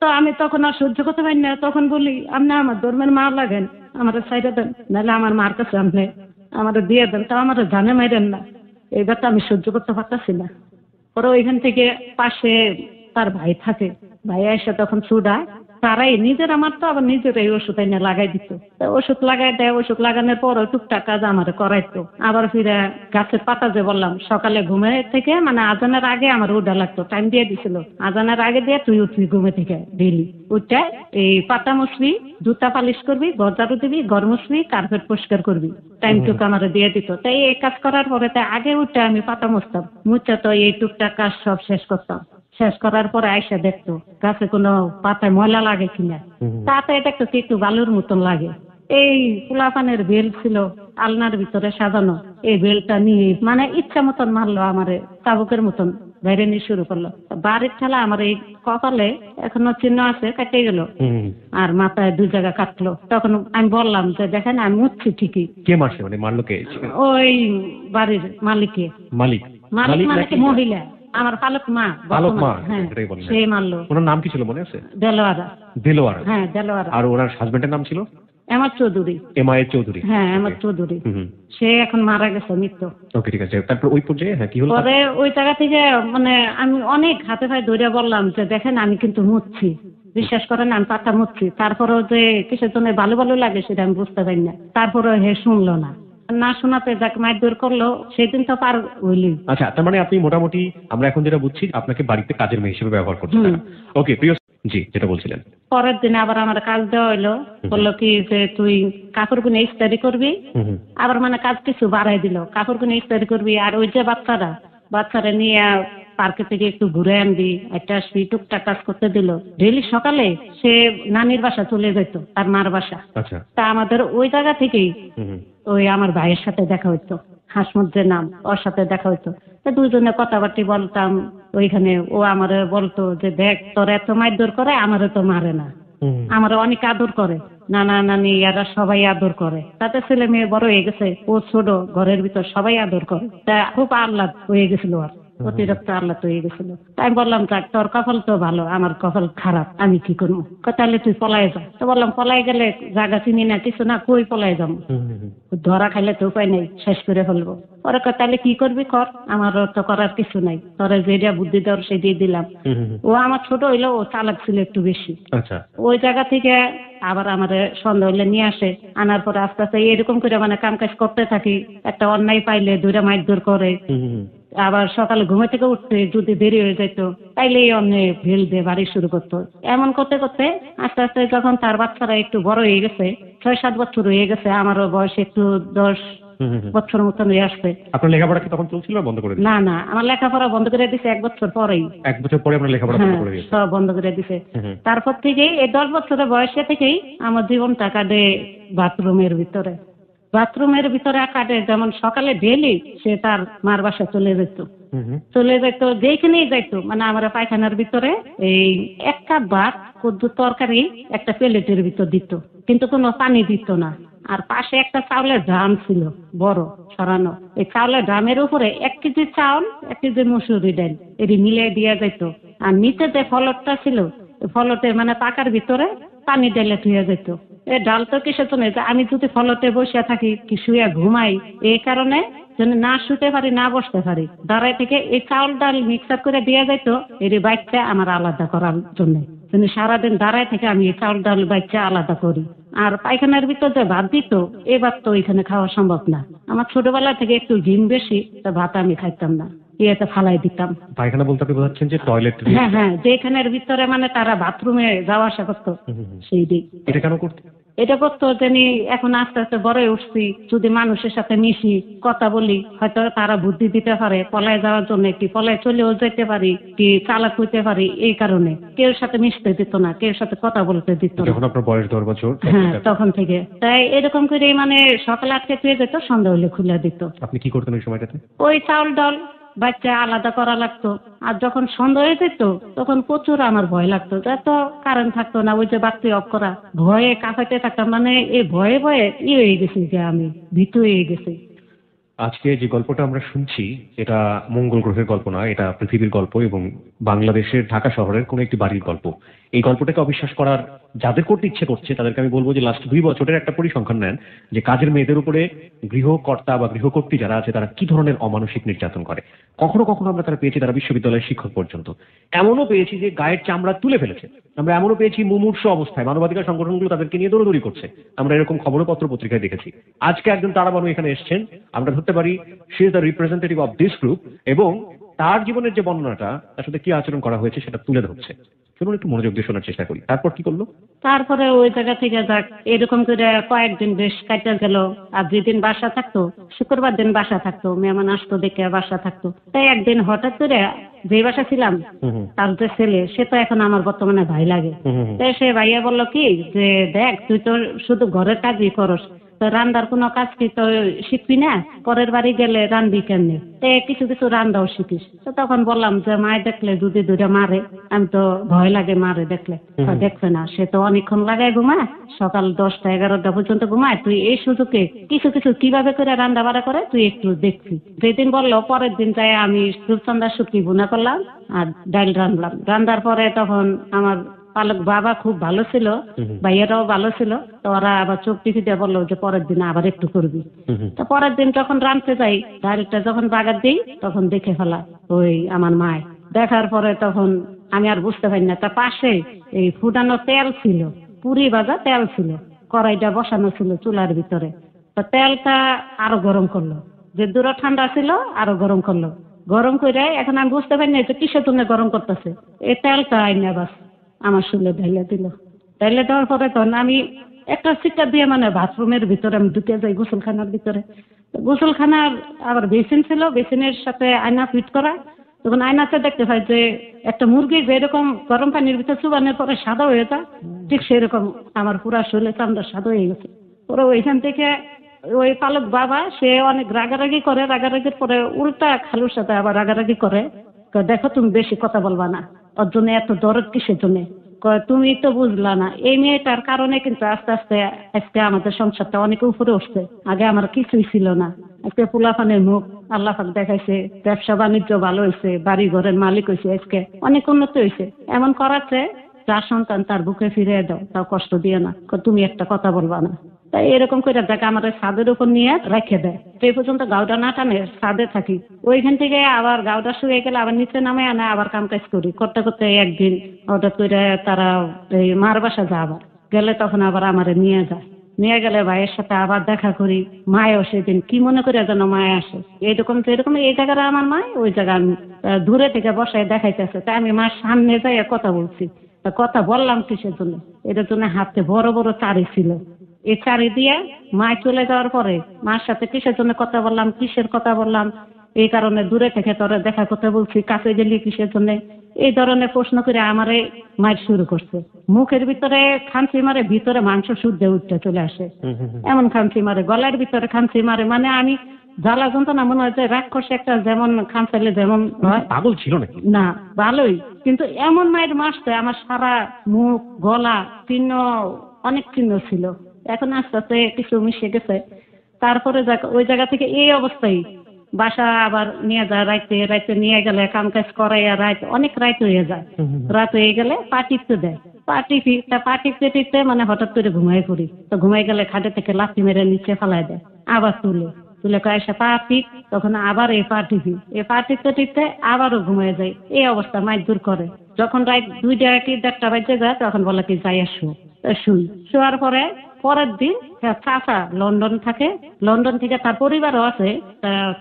তো আমি তখন আর সহ্য করতে পারি না, তখন বলি আপনি আমার ধর্মের মা লাগেন, আমার সাইডে দেন, নাহলে আমার মার কাছে আপনি আমার দিয়ে দেন, তাও আমার জানে মাইরেন না। এইবার তো আমি সহ্য করতে পারতাছি না। পরে ওইখান থেকে পাশে তার ভাই থাকে, ভাই এসে তখন চুড়ায়, তারাই নিজের আমার তো আবার নিজেরাই ওষুধ এনে লাগাই দিত। ওষুধ লাগাই দেয়, ওষুধ লাগানোর পর টুকটাক কাজ আমার করাইতো। আবার ফিরে গাছের পাতা যে বললাম, সকালে ঘুমে থেকে মানে আজানের আগে আমার উঠা লাগতো, টাইম দিয়ে দিছিল, আজানের আগে দিয়ে তুই উঠবি ঘুমে থেকে ডেলি। উঠে এই পাতা মুছবি, জুতা পালিশ করবি, ঘর ঝাড়ু দিবি, ঘর মুছবি, কার্পেট পরিষ্কার করবি, টাইমটুকু আমার দিয়ে দিত। তাই এই কাজ করার পরে তাই আগে উঠে আমি পাতা মুছতাম, মুছে তো এই টুকটাক কাজ সব শেষ করতাম। শেষ করার পরে আইসা দেখতো গাছে কোনো পাতায় ময়লা লাগে কিনা, তাতে দেখতো একটু বালুর মতন লাগে। এই পোলাপানের বেল ছিল আলনার ভিতরে সাজানো, এই বেলটা নিয়ে মানে ইচ্ছা মতন মারলো, আমারে চাবুকের মতন বাইরে নিয়ে শুরু করলো। বাড়ির ঠেলা আমার এই কপালে এখনো চিহ্ন আছে, কেটে গেল, আর মাথায় 2 জায়গা কাটলো। তখন আমি বললাম যে দেখেন আমি মুছছি ঠিকই।
কে মারছে? মানে মারলো কে?
ওই বাড়ির মালিক।
মালিক?
মালিক মানে মহিলা, আমার পালক মা,
পালক মা,
হ্যাঁ,
এটাই বলেন।
সে মারলো।
ওনার নাম কি ছিল মনে আছে?
দেলোয়ারা।
দেলোয়ার।
হ্যাঁ, দেলোয়ারা।
আর ওনার হাজবেন্ডের নাম ছিল
এমআর চৌধুরী।
এমআই চৌধুরী।
হ্যাঁ, এমআর চৌধুরী। সে এখন মারা গেছে, মৃত্যু।
ওকে, ঠিক আছে। তারপর ওই পর্যায়ে হ্যাঁ কি হলো?
পরে ওই জায়গা থেকে মানে আমি অনেক হাতে পায়ে ধরে বললাম যে দেখেন আমি কিন্তু মুচ্ছি, বিশ্বাস করেন আমি পাতা মুচ্ছি। তারপরেও যে কিসের জন্য ভালো ভালো লাগে সেটা আমি বুঝতে পারি না। তারপরে হে শুনলো না, না শোনাতে যাকে মারধর করলো সেদিন তো পার হইলি।
আচ্ছা, তার মানে আপনি মোটামুটি আমরা এখন যেটা বুঝছি আপনাকে বাড়িতে কাজের মেয়ে হিসেবে ব্যবহার করছে। ওকে, প্রিয় জি, যেটা বলছিলেন।
পরের দিনে আবার আমার কাজ দেওয়া হইলো, বললো কি যে তুই কাপড় গুনে ইস্তারি করবি। আবার মানে কাজ কিছু বাড়াই দিল, কাপড় গুনে ইস্তারি করবি। আর ওই যে বাচ্চারা নিয়ে পার্কে থেকে একটু ঘুরে আনবি, একটা আসবি, টুকটাক কাজ করতে দিল। ডেইলি সকালে সে নানির বাসা চলে যেত, তার মার বাসা।
আচ্ছা।
তা আমাদের ওই জায়গা থেকেই ওই আমার ভাইয়ের সাথে দেখা হইতো, হাসমুদ্রের নাম, ওর সাথে দেখা হইতো। দুজনে কথাবার্তি বলতাম ওইখানে। ও আমারে বলতো যে দেখ তোর এত মারধর করে, আমারে তো মারে না, আমারে অনেক আদর করে, নানা নানি এরা সবাই আদর করে। তাতে ছেলে মেয়ে বড় হয়ে গেছে, ও ছোট, ঘরের ভিতর সবাই আদর করে। তা খুব আহ্লাদ হয়ে গেছিল, আর অতিরিক্ত আহ্লাদ হয়ে গেছিল। তাই বললাম যাক তোর কপাল তো ভালো, আমার কপাল খারাপ, আমি কি করবো? তাহলে তুই পলাই যা। তো বললাম পলাই গেলে জায়গা চিনি না কিছু না, কই পলাই যাবো? ধরা খাইলে তো উপায় নেই, শেষ করে ফেলবো। পরে তাহলে কি করবি কর, আমারও তো করার কিছু নাই, তোরা যেটা বুদ্ধি দেওয়ার সেটাই দিলাম। ও আমার ছোট হইলো, ও চালাক ছিল একটু বেশি।
আচ্ছা।
ওই জায়গা থেকে আবার আমাদের সন্ধ্যা হইলে নিয়ে আসে, আনার পরে আস্তে আস্তে এরকম করে মানে কাম কাজ করতে থাকি। একটা অন্যায় পাইলে দুইটা মারধর করে। আবার সকালে ঘুমে থেকে উঠতে যদি দেরি হয়ে যেত তাইলে অন্যায় ভেল দিয়ে বাড়ি শুরু করতো। এমন করতে করতে আস্তে আস্তে যখন তার বাচ্চারা একটু বড় হয়ে গেছে, 6-7 বছর হয়ে গেছে, আমারও বয়স একটু 10 বছর মতন হয়ে আসছে।
আপনার লেখাপড়া কি তখন চলছিল না বন্ধ করে দিয়েছেন?
না না, আমার লেখাপড়া বন্ধ করে দিছে 1 বছর পরেই।
1 বছর পরে আপনার লেখাপড়া বন্ধ করে দিয়েছেন?
সব বন্ধ করে দিছে। তারপর থেকেই এই 10 বছরের বয়সে থেকেই আমার জীবনটা কাটে বাথরুমের ভিতরে। বাথরুমের ভিতরে কাটে, যেমন সকালে ডেলি সে তার মার বাসা চলে যেত, যেখানেই যাইতো মানে আমরা পায়খানার ভিতরে এই 1 কাপ ভাত, কদ্দুর তরকারি একটা প্লেটের ভিতর দিত, কিন্তু কোনো পানি দিত না। আর পাশে একটা চাউলের ড্রাম ছিল বড় সরানো, এই চাউলের ড্রামের উপরে 1 কেজি চাউল, 1 কেজি মসুরি ডাল এটি মিলিয়ে দিয়ে যেত। আর নিচে যে ফলকটা ছিল, ফলটের মানে পাকার ভিতরে পানি ঢেলে ধুয়ে যেত। এই ডাল তো কিসের জন্য, আমি যদি ফলতে বসে থাকি কি শুয়ে ঘুমাই, এই কারণে যেন না শুতে পারি না বসতে পারি, দাঁড়ায় থেকে এই চাউল ডাল মিক্সার করে দিয়ে যেত এর বাচ্চা আমার আলাদা করার জন্য। সারাদিন দাঁড়ায় থেকে আমি চাউল ডাল বাচ্চা আলাদা করি। আর পায়খানার ভিতর যে ভাত দিত, এবার তো ওইখানে খাওয়া সম্ভব না। আমার ছোটবেলা থেকে একটু ঘিম বেশি, তা ভাত আমি খাইতাম না, ইয়েতে ফালাই দিতাম।
পায়খানা বলতে আপনি বোঝাচ্ছেন যে টয়লেট?
হ্যাঁ হ্যাঁ, যেখানের ভিতরে মানে তারা বাথরুমে যাওয়া আসা করতো সেই দিক।
এটা কেন করতো?
এটা করতো জানি এখন আস্তে আস্তে বড় উঠছি, যদি মানুষের সাথে মিশি, কথা বলি, হয়তো তারা বুদ্ধি দিতে পারে পলায় যাওয়ার জন্য, কি পলায় চলেও যেতে পারি, কি চালাক হইতে পারি। এই কারণে কেউ সাথে মিশতে দিত না, কেউ সাথে কথা বলতে দিত না।
যখন আপনার বয়স 10 বছর?
হ্যাঁ, তখন থেকে। তাই এরকম করে মানে সকালে আটকে পেয়ে যেত, সন্ধ্যা হলে খুলে দিত।
আপনি কি করতেন ওই সময়টাতে?
ওই চাউল ডাল বাচ্চা আলাদা করা লাগতো। আর যখন সন্ধ্যা হয়ে যেত তখন প্রচুর আমার ভয় লাগতো, এত কারেন্ট থাকতো না, ওই যে বাতি অফ করা, ভয়ে কাঁপাইতে থাকতাম। মানে এই ভয়ে ভয়ে হয়ে গেছি, যে আমি ভীতু হয়ে গেছি।
আজকে যে গল্পটা আমরা শুনছি এটা মঙ্গল গ্রহের গল্প না, এটা পৃথিবীর গল্প এবং বাংলাদেশের ঢাকা শহরের কোন একটি বাড়ির গল্প। এই গল্পটাকে অবিশ্বাস করার যাদের করতে ইচ্ছে করছে তাদেরকে আমি বলবো যে লাস্ট 2 বছরের একটা পরিসংখ্যান নেন যে কাজের মেয়েদের উপরে গৃহকর্তা বা গৃহকর্ত্রী যারা আছে তারা কি ধরনের অমানসিক নির্যাতন করে। কখনো কখনো আমরা তারা পেয়েছি তারা বিশ্ববিদ্যালয়ের শিক্ষক পর্যন্ত, এমনও পেয়েছি যে গায়ের চামড়া তুলে ফেলেছে। আমরা এমনও পেয়েছি মুমূর্ষু অবস্থায় মানবাধিকার সংগঠনগুলো তাদেরকে নিয়ে দৌড়দৌড়ি করছে। আমরা এরকম খবরও পত্র পত্রিকায় দেখেছি। আজকে একজন তারাবানু এখানে এসেছেন, আমরা ধরতে পারি she is the representative of this group, এবং তার জীবনের যে বর্ণনাটা, তার সাথে কি আচরণ করা হয়েছে সেটা তুলে ধরছে। চলুন একটু মনোযোগ দিয়ে শোনার চেষ্টা করি। তারপর কি করলো?
তারপরে ওই জায়গা থেকে যাক এরকম করে কয়েকদিন বেশ কাটা গেল। আর যেদিন বাসা থাকতো, শুক্রবার দিন বাসা থাকতো, মেহমান আসতো দেখে বাসা থাকতো। তাই একদিন হঠাৎ করে যে বাসা ছিলাম তার যে ছেলে, সে তো এখন আমার বর্তমানে ভাই লাগে। তাই সে ভাইয়া বললো কি যে দেখ তুই তো শুধু ঘরের কাজই করস, তো রান্নার কোনো কাজ কি তো শিখবি না, পরের বাড়ি গেলে রান্নবি কেমনে, তো কিছু কিছু রান্নাও শিখিস। তো তখন বললাম যে মায় দেখলে যদি দুইটা মারে, আমি তো ভয় লাগে মারে দেখলে। তো দেখবে না, সে তো অনেকক্ষণ লাগায় ঘুমায়, সকাল 10টা 11টা পর্যন্ত ঘুমায়, তুই এই সুযোগে কিছু কিছু কিভাবে করে রান্না বাড়া করে তুই একটু দেখবি। যেদিন বললো পরের দিন যাই আমি রূপচন্দা শুটকি ভুনা করলাম আর ডাল রান্নলাম। রান্নার পরে তখন আমার পালক বাবা খুব ভালো ছিল, ভাইয়েরাও ভালো ছিল, তো ওরা আবার চোখ টিপি দিয়ে বললো যে পরের দিন আবার একটু করবি। তো পরের দিন যখন রাঁধতে যাই, ডালটা যখন বাগার দিই তখন দেখে ফেলা ওই আমার মায়। দেখার পরে তখন আমি আর বুঝতে পারি না, তার পাশে এই ফুটানো তেল ছিল, পুরি ভাজা তেল ছিল, কড়াইটা বসানো ছিল চুলার ভিতরে। তো তেলটা আরো গরম করলো, যে দূরে ঠান্ডা ছিল আরো গরম করলো। গরম করে এখন আমি বুঝতে পারি না যে কিসের জন্য গরম করতেছে, এই তেলটা আইনা বাস আমার শুলে ঢেলে দিল। ঢেলে দেওয়ার পরে তখন আমি একটা সিটটা দিয়ে মানে বাথরুমের ভিতরে আমি ঢুকে যাই, গোসলখানার ভিতরে। গোসলখানার আবার বেসিন ছিল, বেসিনের সাথে আয়না ফিট করা। তখন আয়নাতে দেখতে পাই যে একটা মুরগি যেরকম গরম পানির ভিতরে চুবানোর পরে সাদা হয়ে যায়, ঠিক সেরকম আমার পুরা শরীরে চামড়া সাদা হয়ে গেছে। পরে ওইখান থেকে ওই পালক বাবা সে অনেক রাগারাগি করে, রাগারাগির পরে উল্টা খালুর সাথে আবার রাগারাগি করে, দেখো তুমি বেশি কথা বলবা না, ওর জন্য এত দরদ কিসের জন্য, তুমি তো বুঝলা না, এই মেয়েটার কারণে কিন্তু আস্তে আস্তে আজকে আমাদের সংসারটা অনেক উপরে উঠছে, আগে আমার কিছুই ছিল না, আজকে পোলাপানের মুখ আল্লাহ পাক দেখাইছে, ব্যবসা বাণিজ্য ভালো হয়েছে, বাড়ি ঘরের মালিক হয়েছে, আজকে অনেক উন্নতি হয়েছে। এমন করাচ্ছে যার সন্তান তার বুকে ফিরিয়ে দাও, তাও কষ্ট দিয়ে না, তুমি একটা কথা বলবা না। তাই এরকম করে দেখ আমাদের ছাদের উপর নিয়ে রেখে দেয়, সেই পর্যন্ত গাউটা না টানে ছাদে থাকি। ওইখান থেকে আবার গাউটা শুয়ে গেলে আবার নিচে নামে আনে, আবার কাম কাজ করি, করতে করতে একদিন হঠাৎ করে তারা এই মার বাসা যায়, আবার গেলে তখন আবার আমারে নিয়ে যায়, নিয়ে গেলে ভাইয়ের সাথে আবার দেখা করি। মায়ও সেদিন কি মনে করে যেন মায় আসে, এইরকম তো এরকম এই জায়গাটা আমার মায়, ওই জায়গা আমি দূরে থেকে বসায় দেখাইতেছে, তাই আমি মার সামনে যাই কথা বলছি। কথা বললাম কিসের জন্য, এটার জন্য হাতে বড় বড় চারি ছিল, এই চারি দিয়ে মায় চলে যাওয়ার পরে মার সাথে কিসের জন্য কথা বললাম, কিসের কথা বললাম, এই কারণে দূরে থেকে তোরা দেখা করতে বলছি, কাছে গেলি কিসের জন্য, এই ধরনের প্রশ্ন করে আমারে মায়ের শুরু করছে। মুখের ভিতরে খানসি মারে, ভিতরে মাংস শুদ্ধ উঠতে চলে আসে, এমন খানসি মারে, গলার ভিতরে খানসি মারে, মানে আমি জ্বালা যন্ত্রণা মনে হয় যে রাক্ষস একটা যেমন খানসাইলে যেমন
পাগল ছিল নাকি?
না ভালোই, কিন্তু এমন মায়ের মাসতে আমার সারা মুখ গলা চিহ্ন, অনেক চিহ্ন ছিল, এখন আস্তে আস্তে কিছু মিশে গেছে। তারপরে ওই জায়গা থেকে এই অবস্থায় বাসা আবার নিয়ে যায়, রাইতে রাইতে নিয়ে গেলে কাম কাজ করাইয়া রাত অনেক রাত হয়ে যায়, রাত হয়ে গেলে পা টিপতে দেয়, পা টিপতে টিপতে মানে হঠাৎ করে ঘুমাই পড়ি, তো ঘুমাই গেলে খাটে থেকে লাথি মেরে নিচে ফেলাই দেয়, আবার তুলে কয়েকটা পা টিপ, তখন আবার এই পা টিপি, এই পা টিপতে টিপতে আবারও ঘুমিয়ে যায়, এই অবস্থা মাইর দূর করে। যখন রাত 2টা কি 1টা বাজে যায় তখন বলে কি যাই আসো, শুই। শোয়ার পরে পরের দিন চাচা লন্ডন থাকে, লন্ডন থেকে তার পরিবারও আছে,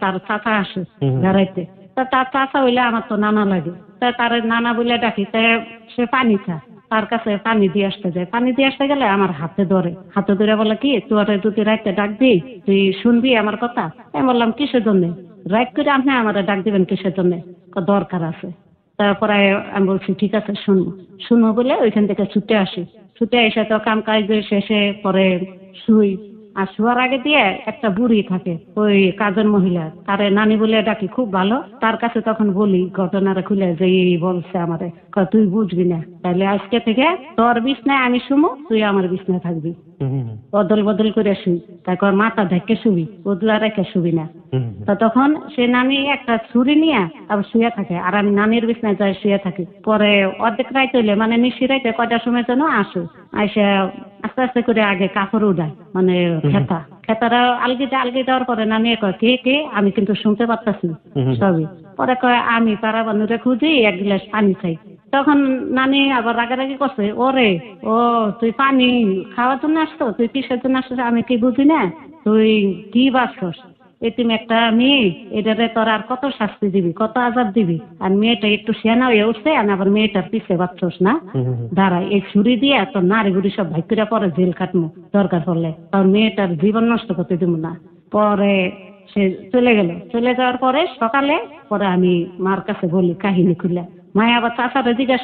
তার চাচা আসে বেড়াইতে, তা তার চাচা হইলে আমার তো নানা লাগে, তা তার নানা বলে ডাকি, তা সে পানি চা, তার কাছে পানি দিয়ে আসতে যায়, পানি দিয়ে আসতে গেলে আমার হাতে ধরে বলে কি তোর যদি রাইতে ডাক দিই তুই শুনবি আমার কথা। আমি বললাম কিসের জন্য, রাইট করে আপনি আমার ডাক দিবেন কিসের জন্য, দরকার আছে। তারপরে আমি বলছি ঠিক আছে শুনবো বলে ওইখান থেকে ছুটে এসে তো কাম কাজ শেষে পরে শুই। আর শোয়ার আগে দিয়ে একটা বুড়ি থাকে, ওই কাজের মহিলা, তারে নানি বলে ডাকি, খুব ভালো, তার কাছে তখন বলি ঘটনাটা খুলে যে এই বলছে আমারে, তুই বুঝবি না, তাহলে আজকে থেকে তোর বিছনায় আমি শুমো, তুই আমার বিছনায় থাকবি, বদল করে শুই, তারপর মাথা ঢেকে শুবি, বদলা রেখে শুবি না। তো তখন সে নানি একটা ছুরি নিয়ে আবার শুয়ে থাকে, আর আমি নানির বিছনায় যাই শুয়ে থাকি। পরে অর্ধেক রাইতে হইলে মানে নিশি রাইতে কয়টার সময় যেন আসে, আইসা আস্তে আস্তে করে আগে কাপড় উঠায়, মানে খেতারা আলগি দেওয়ার পরে নানি কয় কে, আমি কিন্তু শুনতে পারতাছি সবই। পরে কয় আমি পাড়া বানুরে খুঁজি, 1 গ্লাস পানি চাই। তখন নানি আবার রাগারাগি করছে, ওরে তুই পানি খাওয়ার জন্য আসতো, তুই কিসের জন্য আসতো আমি কি বুঝি না, তুই কি বাসছস, তুমি একটা মেয়ে, এটারে তোর আর কত শাস্তি দিবি, কত আজাব দিবি, আর মেয়েটা একটু সেনা হয়ে উঠছে, আর আবার মেয়েটার পিছে বাচ্চস না, দাঁড়া এই ছুরি দিয়ে তোর নারী বুড়ি সব ভাই করে পরে জেল কাটমু, দরকার পড়লে তোর মেয়েটার জীবন নষ্ট করতে দিব না। পরে সে চলে যাওয়ার পরে সকালে পরে আমি মার কাছে বলি কাহিনী খুলে, মায় আবার চাচারে জিজ্ঞেস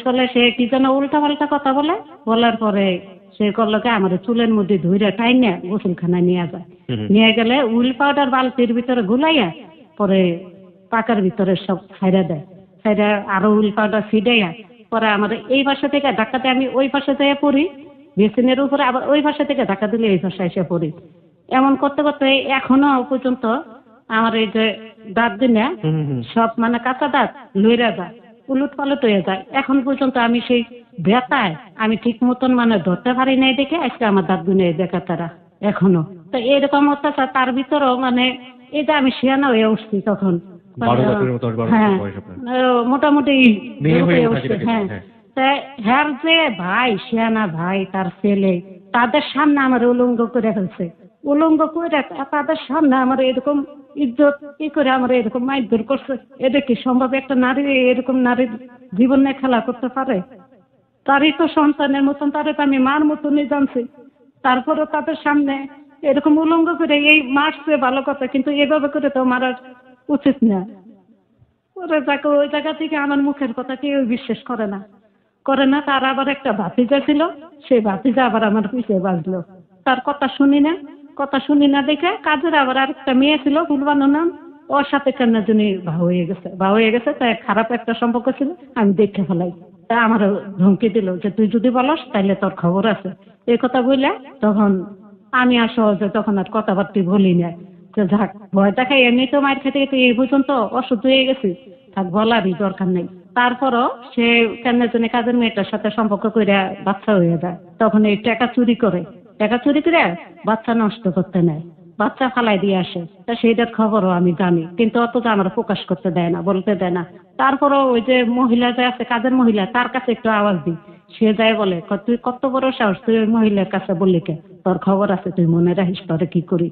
করলে সে কি যেন উল্টা পাল্টা কথা বলার পরে সে করলো কি আমার চুলের মধ্যে ধুইরা টাইনা গোসলখানায় নিয়ে যায়। নিয়ে গেলে উইল পাউডার বালতির ভিতরে গুলাইয়া পরে পাকার ভিতরে সব ছাইরা দেয়, ছাইরা আরো উইল পাউডার ছিটাইয়া পরে আমার এই পাশে থেকে ধাক্কাতে আমি ওই পাশে যেয়ে পড়ি, বেসিনের উপরে আবার ওই পাশে থেকে ধাক্কা দিলে এই পাশে এসে পড়ি। এমন করতে করতে এখনো পর্যন্ত আমার এই যে দাঁত দিনে সব মানে কাঁচা দাঁত লইরা যায়, উলট পালট হয়ে যায়। এখন পর্যন্ত আমি সেই ব্যথায় আমি ঠিক মতন মানে ধরতে পারি নাই দেখে আজকে আমার দাঁত গুনে দেখা তারা এখনো। তো এরকম অত্যাচার তার ভিতরেও মানে এই যে আমি শিয়ানা হয়ে উঠছি তখন, হ্যাঁ মোটামুটি হ্যাঁ। হ্যার যে ভাই শিয়ানা ভাই তার ছেলে তাদের সামনে আমার উলঙ্গ করে ফেলছে, উলঙ্গ করে তাদের সামনে আমার এরকম ইজ্জত কি করে আমার এরকম মারধর করছে। এটা কি সম্ভব? একটা নারী এরকম নারীর জীবন নিয়ে খেলা করতে পারে? তারই তো সন্তানের মতন, তারে তো আমি মার মতনই জানছি, তারপরে তাদের সামনে এরকম উলঙ্গ করে এই মারছে ভালো কথা, কিন্তু এভাবে করে তো মারার উচিত না। ওরা যাকে ওই জায়গা থেকে আমার মুখের কথা কেউ বিশ্বাস করে না। তার আবার একটা ভাতিজা ছিল, সেই ভাতিজা আবার আমার পিছিয়ে বাজলো, তার কথা শুনি না দেখে কাজের আবার আরেকটা মেয়ে ছিল ফুলবানো নাম, ওর সাথে কেন জন্য ভা হয়ে গেছে তাই খারাপ একটা সম্পর্ক ছিল, আমি দেখে ফেলাই। তা আমার ধমকি দিল যে তুই যদি বলস তাহলে তোর খবর আছে। এই কথা বললে তখন আমি আর সহজে তখন আর কথাবার্তা বলি না, যে যাক ভয় দেখাই এমনি তো মায়ের খেতে খেতে এই পর্যন্ত অসুস্থ হয়ে গেছি, থাক বলারই দরকার নেই। তারপরও সে কেন জন্য কাজের মেয়েটার সাথে সম্পর্ক করে বাচ্চা হয়ে যায়, তখন এই টাকা চুরি করে বাচ্চা নষ্ট করতে নেয়, বাচ্চা ফালাই দিয়ে আসে। তা সেইটার খবরও আমি জানি, কিন্তু অত আমার প্রকাশ করতে দেয় না, বলতে দেয় না। তারপরও ওই যে মহিলা যে আছে কাজের মহিলা, তার কাছে একটু আওয়াজ দিই, সে যায় বলে তুই কত বড় সাহস, তুই ওই মহিলার কাছে বললি কে, তোর খবর আছে, তুই মনে রাখিস তোরে কি করি।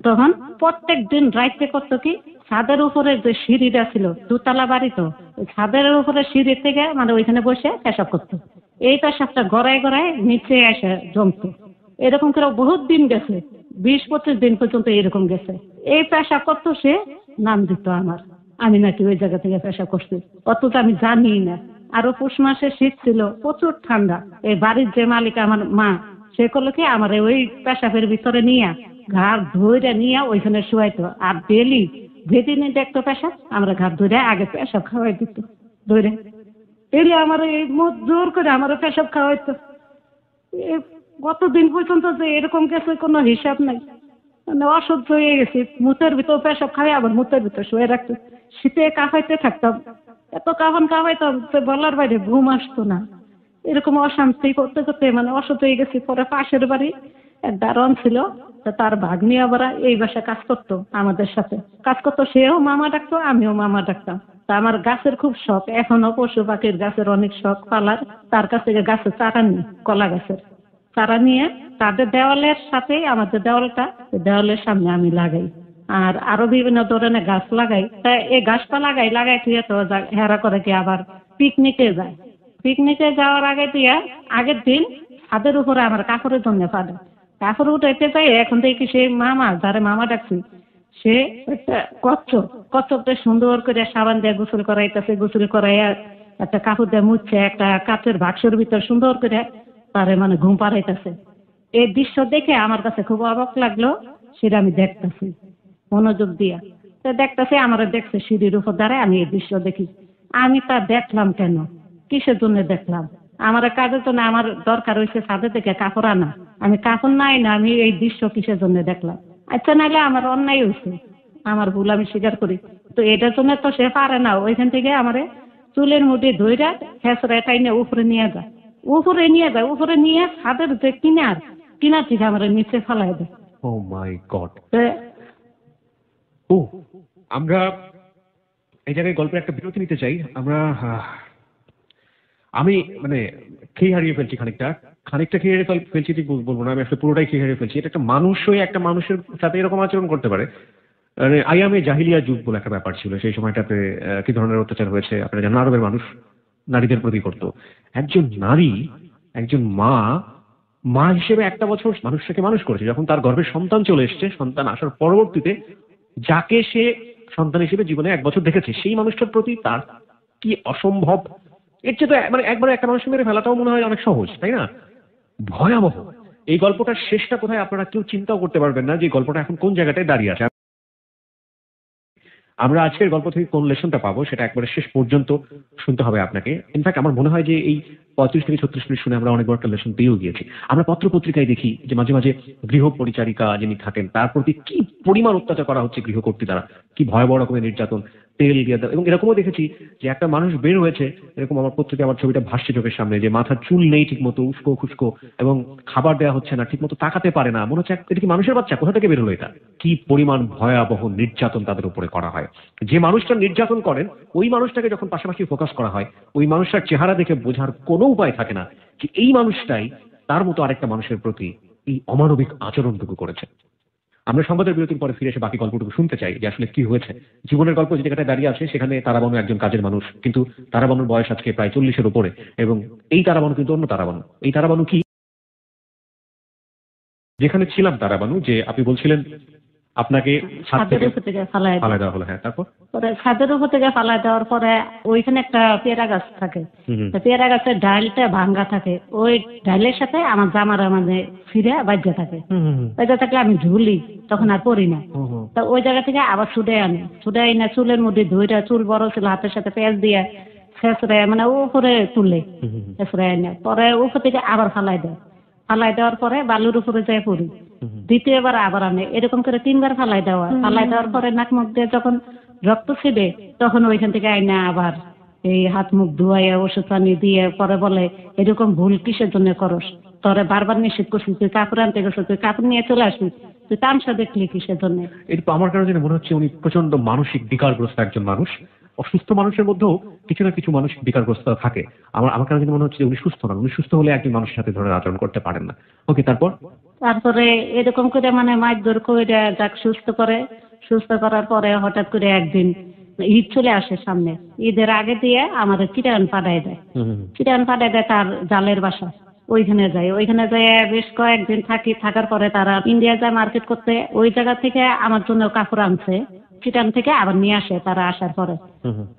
তখন প্রত্যেক দিন রাইতে করতো কি, ছাদের উপরে যে সিঁড়িটা ছিল, দুতলা বাড়ি তো, ছাদের উপরে সিঁড়ি থেকে মানে ওইখানে বসে পেশাব করতো। এই পেশাবটা গড়ায় নিচে এসে জমতো। এরকম করে বহুত দিন গেছে, 20-25 দিন পর্যন্ত এরকম গেছে। এই পেশাব করতো সে, নাম দিত আমার, আমি নাকি ওই জায়গা থেকে পেশাব করছি, অথচ আমি জানি না। আরো পৌষ মাসে শীত ছিল, প্রচুর ঠান্ডা। এই বাড়ির যে মালিক আমার মা, সে করলো কি আমার ওই পেশাবের ভিতরে নিয়ে ঘাড় ধরে নিয়ে ওইখানে শুয়াইতো, আর ডেলি যেদিনে দেখতো পেশাব আমরা ঘাড় ধরে আগে পেশাব খাওয়াই দিত, ধরে ডেলি আমার এই জোর করে আমার পেশাব খাওয়াইতো। কতদিন পর্যন্ত যে এরকম গেছে কোনো হিসাব নাই, মানে অসহ্য হয়ে গেছি। মুতের ভিতর পেশাব খাই, আবার মুতের ভিতর শুয়ে রাখতো, শীতে কাঁপাইতে থাকতাম, এত কাঁপাইতাম বলার বাইরে, ঘুম আসতো না। এরকম অশান্তি করতে করতে মানে অসহ্য হয়ে গেছি। পরে পাশের বাড়ি এক দারোয়ান ছিল, তার ভাগ্নি আবার এই বাসায় কাজ করতো, আমাদের সাথে কাজ করতো, সেও মামা ডাকতো, আমিও মামা ডাকতাম। তা আমার গাছের খুব শখ, এখনো পশু পাখির গাছের অনেক শখ পালার। তার কাছ থেকে গাছের চারা নিই, কলা গাছের চারা নিয়ে তাদের দেওয়ালের সাথে আমাদের দেওয়ালটা, দেওয়ালের সামনে আমি লাগাই, আর আরো বিভিন্ন ধরনের গাছ লাগাই। তা এই গাছটা লাগাই তুই তো হেরা করে কি আবার পিকনিকে যাওয়ার আগে তুই আগের দিন ছাদের উপরে আমার কাপড়ের জন্য পাঠায়, কাপড় উঠাইতে চাই। এখন দেখি সে মামা, যারে মামা ডাকছি, সে একটা কচ্ছপটা সুন্দর করে সাবান দিয়ে গোসল করাইতেছে, গোসল করাইয়া একটা কাপড় দিয়ে মুছছে, একটা কাচের বাক্সের ভিতর সুন্দর করে তারে মানে ঘুম পাড়াইতেছে। এই দৃশ্য দেখে আমার কাছে খুব অবাক লাগলো, সেটা আমি দেখতেছি মনোযোগ দিয়া। তো দেখতেছি আমার দেখছে সিঁড়ির উপর দাঁড়ায়, আমি এই দৃশ্য দেখি। আমি তা দেখলাম কেন, কিসের জন্য দেখলাম? আমার কাজের জন্য আমার দরকার হয়েছে ছাদে থেকে কাপড় আনা, আমি কাপড় নাই না, আমি এই দৃশ্য কিসের জন্য দেখলাম? আচ্ছা নাইলে আমার অন্যায় হয়েছে, আমার ভুল আমি স্বীকার করি। তো এটার জন্য তো সে পারে না, ওইখান থেকে আমার চুলের মুঠি ধইরা হেঁচড়ায় টাইনে উপরে নিয়ে যায়, উপরে নিয়ে ছাদের যে কিনার থেকে আমার নিচে ফেলাই দেয়।
ও মাই গড। আমরা এই জায়গায় গল্পের একটা বিরতি নিতে চাই। আমি মানে খেয়ে হারিয়ে ফেলছি, খানিকটা খেয়ে ফেলছি, ঠিক বলবো না, আমি আসলে পুরোটাই খেয়ে হারিয়ে ফেলছি। এটা একটা মানুষ হয়ে একটা মানুষের সাথে এরকম আচরণ করতে পারে। মানে আইয়ামে জাহিলিয়া যুগ বলে একটা ব্যাপার ছিল, সেই সময়টাতে কি ধরনের অত্যাচার হয়েছে আপনারা জানেন। আরবের মানুষ নারীদের প্রতি করতো। একজন নারী, একজন মা হিসেবে একটা বছর মানুষটাকে মানুষ করেছে, যখন তার গর্ভে সন্তান চলে এসছে, সন্তান আসার পরবর্তীতে যাকে সে সন্তান হিসেবে জীবনে 1 বছর দেখেছে, সেই মানুষটার প্রতি তার কি অসম্ভব! এর চেয়ে তো মানে একবারে একটা মানুষ মেরে ফেলাটাও মনে হয় অনেক সহজ, তাই না? ভয়াবহ। এই গল্পটার শেষটা কোথায় আপনারা কেউ চিন্তাও করতে পারবেন না যে এই গল্পটা এখন কোন জায়গাটায় দাঁড়িয়ে আছে। আমরা আজকের গল্প থেকে কোন লেসনটা পাবো সেটা একবারে শেষ পর্যন্ত শুনতে হবে আপনাকে। ইনফ্যাক্ট আমার মনে হয় যে এই 35 থেকে 36 মিনিট শুনে আমরা অনেক বড় একটা লেসন পেয়েও গিয়েছি। আমরা পত্র পত্রিকায় দেখি যে মাঝে মাঝে গৃহ পরিচারিকা যিনি থাকেন তার প্রতি কি পরিমাণ অত্যাচার করা হচ্ছে গৃহকর্ত্রী দ্বারা, কি ভয়াবহ রকমের নির্যাতন, তেল দিয়ে দেওয়া। এবং এরকমও দেখেছি যে একটা মানুষ বের হয়েছে, এরকম আমার পত্রিকায় আমার ছবিটা ভাসছে চোখের সামনে, যে মাথার চুল নেই ঠিক মতো, উস্কো খুস্কো, এবং খাবার দেওয়া হচ্ছে না ঠিক মতো, তাকাতে পারে না, মনে হচ্ছে এটা কি মানুষের বাচ্চা, কোথা থেকে বের হলো এটা। কি পরিমাণ ভয়াবহ নির্যাতন তাদের উপরে করা হয়। যে মানুষটা নির্যাতন করেন ওই মানুষটাকে যখন পাশাপাশি ফোকাস করা হয়, ওই মানুষটার চেহারা দেখে বোঝার কোনো উপায় থাকে না যে এই মানুষটাই তার মতো আরেকটা মানুষের প্রতি এই অমানবিক আচরণটুকু করেছে। আমরা সংবাদের বিরতির পরে ফিরে এসে বাকি গল্পটুকু শুনতে চাই যে আসলে কি হয়েছে। জীবনের গল্প যে জায়গাটায় দাঁড়িয়ে আছে সেখানে তারাবানু একজন কাজের মানুষ, কিন্তু তারাবানুর বয়স আজকে প্রায় 40-এর উপরে, এবং এই তারাবানু কিন্তু অন্য তারাবানু। এই তারাবানু কি, যেখানে ছিলাম তারাবানু, যে আপনি বলছিলেন আপনাকে ছাদ
ছাদের
থেকে
উপর থেকে ফালাই
ফালায় দেওয়া হলো, হ্যাঁ, তারপর?
পরে ছাদের উপর থেকে ফালাই দেওয়ার পরে ওইখানে একটা পেয়ারা গাছ থাকে,
হুম।
তো পেয়ারা গাছের ডালটা ভাঙ্গা থাকে, ওই ডালের সাথে আমার জামারা মানে ফিরে বাজ্যা থাকে। বাজ্যা থাকলে আমি ঝুলি, তখন আর পরি না। তো ওই জায়গা থেকে আবার ছুটে আনি, ছুটে আনি চুলের মধ্যে ধুইটা, চুল বড় ছিল, হাতের সাথে পেঁয়াজ দিয়ে শেষরে মানে উপরে তুলে শেষরে আনে, পরে উপর থেকে আবার ফালাই দেয়। ফালাই দেওয়ার পরে বালুর উপরে যায় পড়ি, দ্বিতীয়বার আবার আনে, এরকম করে 3বার ফালাই দেওয়া। ফালাই দেওয়ার পরে নাক মুখ দিয়ে যখন রক্ত ছিবে তখন ওইখান থেকে আইনা আবার এই হাত মুখ ধুয়াইয়া ওষুধ পানি দিয়ে পরে বলে এরকম ভুল কিসের জন্য করস, তোরে বারবার নিষেধ করছি, তুই কাপড় আনতে গেছিস, তুই কাপড় নিয়ে চলে আসবি, তুই তামসা দেখলি কিসের জন্য।
এটা তো আমার কারণে মনে হচ্ছে উনি প্রচন্ড মানসিক বিকারগ্রস্ত একজন মানুষ। অসুস্থ মানুষের মধ্যেও কিছু না কিছু মানসিক বিকারগ্রস্ত থাকে। আমার কারণে মনে হচ্ছে যে উনি সুস্থ নন। উনি সুস্থ হলে একজন মানুষের সাথে ধরনের আচরণ করতে পারেন না। ওকে, তারপর?
তারপরে এরকম করে মানে মারধর করে যাক সুস্থ করে, সুস্থ করার পরে হঠাৎ করে একদিন ঈদ চলে আসে সামনে, ঈদের আগে দিয়ে আমাদের চিটাগাং পাঠায় দেয়। চিটাগাং পাঠায় দেয় তার জালের বাসা, ওইখানে যায়। ওইখানে যায় বেশ কয়েকদিন থাকার পরে তারা ইন্ডিয়া যায় মার্কেট করতে। ওই জায়গা থেকে আমার জন্য কাপড় আনছে, চিটাগাং থেকে আবার নিয়ে আসে তারা আসার পরে।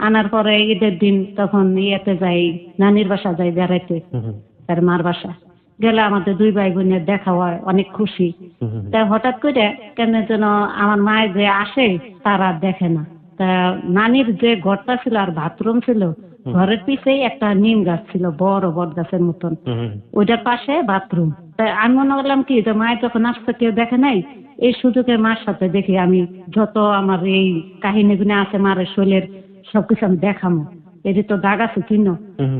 আনার পরে ঈদের দিন তখন ইয়েতে যাই, নানির বাসা যাই বেড়াইতে, তার মার বাসা গেলে আমাদের 2 ভাই বোনের দেখা হয়, অনেক খুশি। তা হঠাৎ করে কেন যেন আমার মায়ের যে আসে তারা দেখে না। তা নানির যে ঘরটা ছিল আর বাথরুম ছিল, ঘরের পিছেই একটা নিম গাছ ছিল, বড় বট গাছের মতন, ওইটার পাশে বাথরুম। তাই আমি মনে করলাম কি যে মায়ের যখন আসতে কেউ দেখে নাই, এই সুযোগে মার সাথে দেখি আমি যত আমার এই কাহিনীগুলো আছে মারের শৈলের সবকিছু আমি দেখামো, এটি তো দাগ আছে চিহ্ন,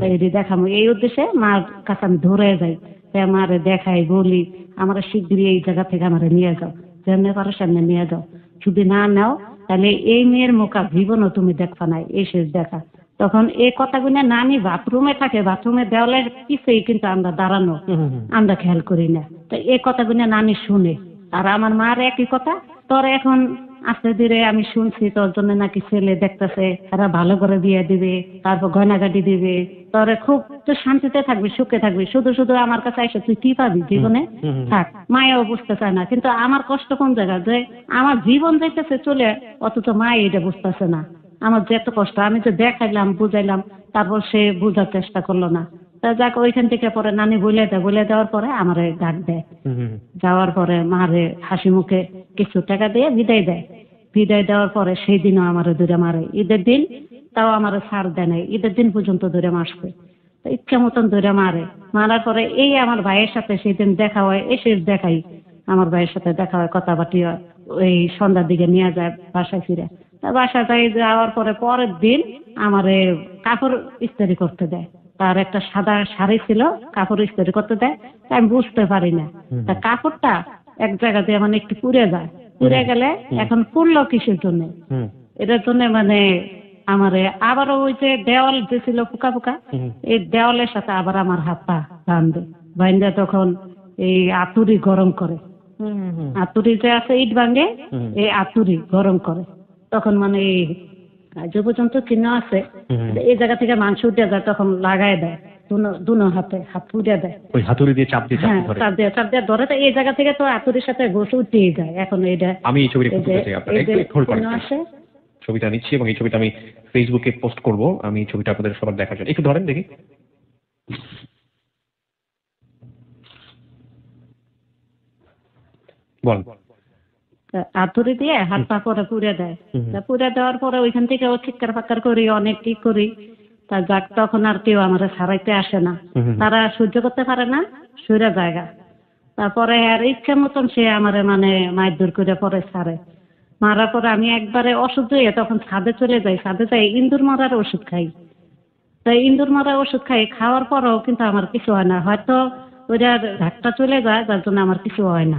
তাই এটি দেখামো, এই উদ্দেশ্যে মার কাছে আমি ধরে যাই। তাই আমারে দেখাই, বলি আমার শিগগিরই এই জায়গা থেকে আমারে নিয়ে যাও, যেমনি পারো সামনে নিয়ে যাও, যদি না নাও তাহলে এই মেয়ের মুখ আর জীবনও তুমি দেখবা না, এই শেষ দেখা। তখন এই কথাগুলো নানি বাথরুমে থাকে, বাথরুমের দেওয়ালের পিছেই কিন্তু আমরা দাঁড়ানো, আমরা খেয়াল করি না। তো এই কথাগুলো নানি শুনে, আর আমার মার একই কথা, তোর এখন আস্তে ধীরে আমি শুনছি তোর জন্য নাকি ছেলে দেখতেছে, তারা ভালো করে বিয়ে দিবে, তারপর গয়নাগাটি দিবে, তোরে খুব তো শান্তিতে থাকবি, সুখে থাকবি, শুধু শুধু আমার কাছে এসে তুই কি পাবি জীবনে, থাক। মায়াও বুঝতে চায় না, কিন্তু আমার কষ্ট কোন জায়গা যে আমার জীবন যাইতেছে চলে, অথচ মা এটা বুঝতেছে না আমার যে এত কষ্ট। আমি যে দেখাইলাম, বুঝাইলাম, তারপর সে বোঝার চেষ্টা করলো না। তা যাক, ওইখান থেকে পরে নানি বলে দেওয়ার পরে আমারে ডাক দেয়। যাওয়ার পরে মারে হাসি মুখে কিছু টাকা দিয়ে বিদায় দেয়। বিদায় দেওয়ার পরে সেই দিনও আমারে দূরে মারে। ঈদের দিন তাও আমারে ছাড় দেয় নাই, ঈদের দিন পর্যন্ত দূরে মারছে, ইচ্ছা মতন দূরে মারে। মারার পরে এই আমার ভাইয়ের সাথে সেই দিন দেখা হয়, এসে দেখাই আমার ভাইয়ের সাথে দেখা হয়, কথাবার্তি হয়। ওই সন্ধ্যার দিকে নিয়ে যায় বাসায় ফিরে। বাসায় যাই, যাওয়ার পরে পরের দিন আমারে কাপড় ইস্ত্রি করতে দেয়। তার একটা সাদা শাড়ি ছিল, কাপড় ইস্ত্রি করতে দেয়। আমি বুঝতে পারি না, তা কাপড়টা এক জায়গা দিয়ে মানে একটু পুড়ে যায়। পুড়ে গেলে এখন পুড়লো কিসের জন্য, এটার জন্য মানে আমারে আবারও ওই যে দেওয়াল যে ছিল ফুকা ফুকা, এই দেওয়ালের সাথে আবার আমার হাত পা বাঁধে। বাঁধে তখন এই আতুরি গরম করে, আতুরি যে আছে ইট ভাঙে, এই আতুরি গরম করে। তখন মানে এই যে পর্যন্ত চিহ্ন আছে, এই জায়গা থেকে মাংস উঠে যায়, তখন লাগাই দেয় দুনো হাতে, হাত পুড়ে দেয়,
ওই হাতুড়ি দিয়ে চাপ দিয়ে
চাপ দিয়ে ধরে। তো এই জায়গা থেকে তো আতুরির সাথে গোস উঠেই যায়। এখন এইটা
আমি এই ছবিটা একটু দেখতে চাই, আপনারা একটু হোল্ড করেন।
আসে
ছবিটা নিচ্ছি এবং এই ছবিটা আমি ফেসবুকে পোস্ট করব। আমি ছবিটা আপনাদের সবার দেখার জন্য একটু ধরেন দেখি। বল।
হাতুড়ি দিয়ে হাত পা করে পুড়ে দেয়। তা পুড়ে দেওয়ার পরে ওইখান থেকে ও চিৎকার ফাক্কার করি, অনেক কি করি। তা যাক, তখন আর কেউ আমার সারাইতে আসে না, তারা সহ্য করতে পারে না, সরে জায়গা। তারপরে আর ইচ্ছা মতন সে আমার মানে মারধর করে পরে ছাড়ে। মারার পরে আমি একবারে অসহ্য হয়ে তখন ছাদে চলে যাই। ছাদে যাই ইন্দুর মারার ওষুধ খাই। তাই ইন্দুর মারার ওষুধ খাই, খাওয়ার পরেও কিন্তু আমার কিছু হয় না। হয়তো ওইটার ঘাটটা চলে যায়, যার জন্য আমার কিছু হয় না।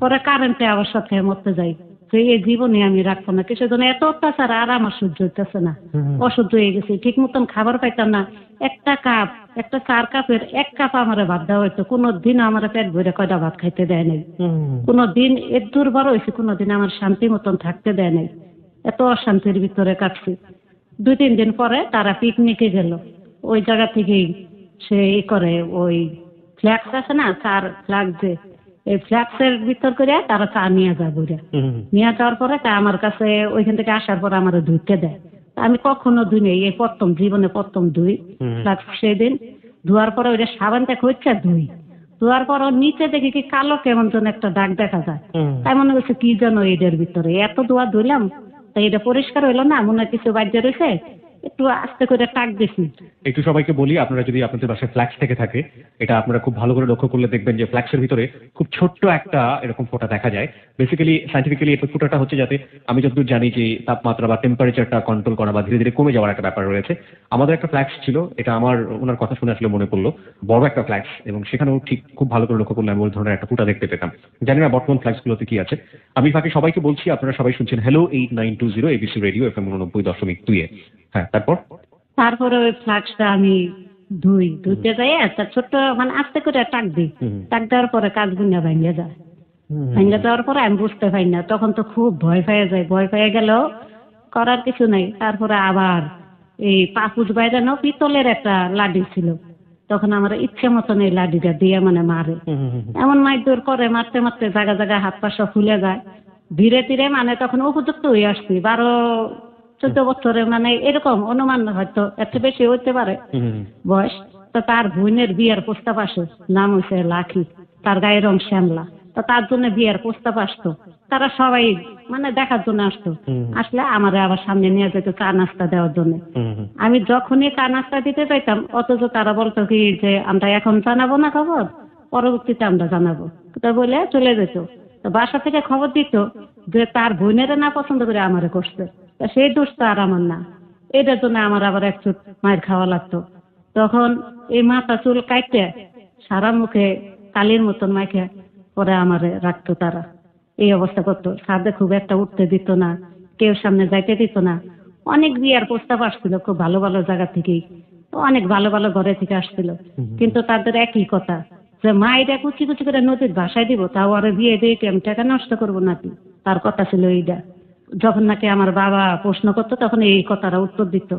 পরে কারেন্টে আবার সাথে মরতে যাই যে এই জীবনে আমি রাখবো না, কিছু জন্য এত অত্যাচার আর আমার সহ্য হইতেছে না। অসহ্য হয়ে গেছি, ঠিক মতন খাবার পাইতাম না। একটা 4 কাপের 1 কাপ আমার ভাত দেওয়া হইতো, কোনোদিন আমার পেট ভরে কয়টা ভাত খাইতে দেয় নাই। কোনোদিন এর দুর্বার হয়েছে, কোনোদিন আমার শান্তি মতন থাকতে দেয় নাই। এত অশান্তির ভিতরে কাটছি। 2-3 দিন পরে তারা পিকনিকে গেল। ওই জায়গা থেকেই সে করে ওই ফ্ল্যাক্স আছে না, চার ফ্ল্যাক্স, যে এই ফ্ল্যাক্সের ভিতর করে তারা চা নিয়ে যায় বুঝে। নিয়ে যাওয়ার পরে তা আমার কাছে ওইখান থেকে আসার পর আমার ধুইতে দেয়। আমি কখনো ধুই নেই, এই প্রথম জীবনে প্রথম ধুই ফ্ল্যাক্স। সেদিন ধোয়ার পরে ওইটা সাবানটা খুঁজছে ধুই। ধোয়ার পর নিচে দেখি কি কালো কেমন যেন একটা দাগ দেখা যায়। তাই মনে করছে কি যেন এটার ভিতরে, এত ধোয়া ধুইলাম তাই এটা পরিষ্কার হইলো না, মনে হয় কিছু বাজ্যে রয়েছে, একটু আস্তে করে টাক দিছি।
একটু সবাইকে বলি, আপনারা যদি আপনাদের বাসায় ফ্ল্যাক্স থেকে থাকে, এটা আপনারা খুব ভালো করে লক্ষ্য করলে দেখবেন যে ফ্ল্যাক্সের ভিতরে খুব ছোট্ট একটা এরকম ফোঁটা দেখা যায়। বেসিক্যালি সাইন্টিফিক্যালি এই ফোঁটাটা হচ্ছে যাতে, আমি যতদূর জানি যে তাপমাত্রা বা টেম্পারেচারটা কন্ট্রোল করা বা ধীরে ধীরে কমে যাওয়ার একটা ব্যাপার রয়েছে। আমাদের একটা ফ্ল্যাক্স ছিল, এটা আমার ওনার কথা শুনে আসলে মনে পড়লো, বড় একটা ফ্ল্যাক্স, এবং সেখানেও ঠিক খুব ভালো করে লক্ষ্য করলে আমি ওই ধরনের একটা ফোঁটা দেখতে পেতাম। জানি না বর্তমান ফ্ল্যাক্সগুলোতে কি আছে। আমি ফাঁকে সবাইকে বলছি, আপনারা সবাই শুনছেন হ্যালো 8920 এবিসি রেডিও FM 89.2 হ্যাঁ,
তারপরে ওই ফ্লাক্সটা আমি ধুইতে যাই, একটা ছোট্ট মানে আস্তে করে টাক দিই। টাক দেওয়ার পরে কাজ গুণা ভাঙিয়ে যায়। ভাঙিয়ে দেওয়ার পরে আমি বুঝতে পারি না, তখন তো খুব ভয় পেয়ে যায়। ভয় পেয়ে গেলেও করার কিছু নাই। তারপরে আবার এই পাপুজ বাইরানো পিতলের একটা লাডি ছিল, তখন আমার ইচ্ছে মতন এই লাডিটা দিয়ে মানে মারে। এমন মারধর করে, মারতে মারতে জায়গা জায়গা হাত পা সব ফুলে যায়। ধীরে ধীরে মানে তখন উপযুক্ত হয়ে আসছি, 12-14 বছরে, মানে এরকম অনুমান, হয়তো এত বেশি হইতে পারে বয়স। তো তার বোনের বিয়ের প্রস্তাব আসে, নাম হয়েছে লাখি, তার গায়ের রং শ্যামলা। তো তার জন্য বিয়ের প্রস্তাব আসতো, তারা সবাই মানে দেখার জন্য আসতো। আসলে আমারে আবার সামনে নিয়ে যেত চা নাস্তা দেওয়ার জন্য। আমি যখনই চা নাস্তা দিতে চাইতাম, অথচ তারা বলতো কি যে আমরা এখন জানাবো না খবর, পরবর্তীতে আমরা জানাবো, তা বলে চলে যেত। তো বাসা থেকে খবর দিত যে তার বোনেরা না পছন্দ করে আমারে করছে, সেই দোষটা আর আমার না। এটার জন্য আমার আবার একটু মায়ের খাওয়া লাগতো। তখন এই মাথা চুল কাটতে সারা মুখে কালির মতন মাইকে পরে আমারে রাখতো তারা। এই অবস্থা করতো। ছাদে খুব একটা উঠতে দিত না, কেউ সামনে যাইতে দিত না। অনেক বিয়ার প্রস্তাব আসছিল খুব ভালো ভালো জায়গা থেকেই, অনেক ভালো ভালো ঘরে থেকে আসছিল, কিন্তু তাদের একই কথা যে মায়েরা কুচি কুচি করে নদীর ভাষায় দিব, তাও আর বিয়ে দিয়ে আমি টাকা নষ্ট করবো নাকি। তার কথা ছিল এইটা। যখন নাকি আমার বাবা প্রশ্ন করতো তখন এই কথাটা উত্তর দিত।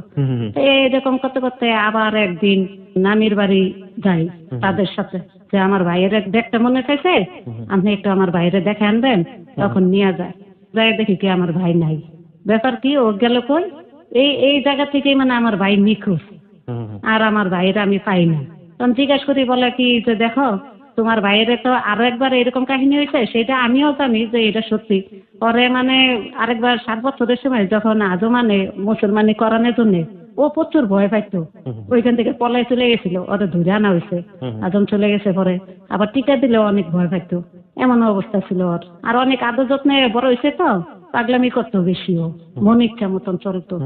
এরকম করতে করতে আবার একদিন নানির বাড়ি যাই তাদের সাথে, যে আমার ভাইয়ের দেখতে মনে চাইছে, আপনি একটু আমার ভাইয়ের দেখে আনবেন। তখন নিয়ে যায়, যাই দেখি কি আমার ভাই নাই। ব্যাপার কি, ও গেল কই? এই জায়গা থেকেই মানে আমার ভাই নিখোঁজ, আর আমার ভাইয়ের আমি পাই না। তখন জিজ্ঞাসা করি, বলে কি যে দেখো তোমার ভাইয়ের তো আরো একবার এরকম কাহিনী হয়েছে, সেটা আমিও জানি যে এটা সত্যি। পরে মানে আরেকবার 7 বছরের সময় যখন আজও মানে মুসলমানি করানোর জন্য ও প্রচুর ভয় পাইতো, ওইখান থেকে পলাই চলে গেছিল, ওটা ধরে আনা হয়েছে, আজম চলে গেছে। পরে আবার টিকা দিলেও অনেক ভয় পাইতো, এমন অবস্থা ছিল ওর। আর অনেক আদর যত্নে বড় হয়েছে, তো পাগলামি করতো বেশিও, মন ইচ্ছা মতন চলতো।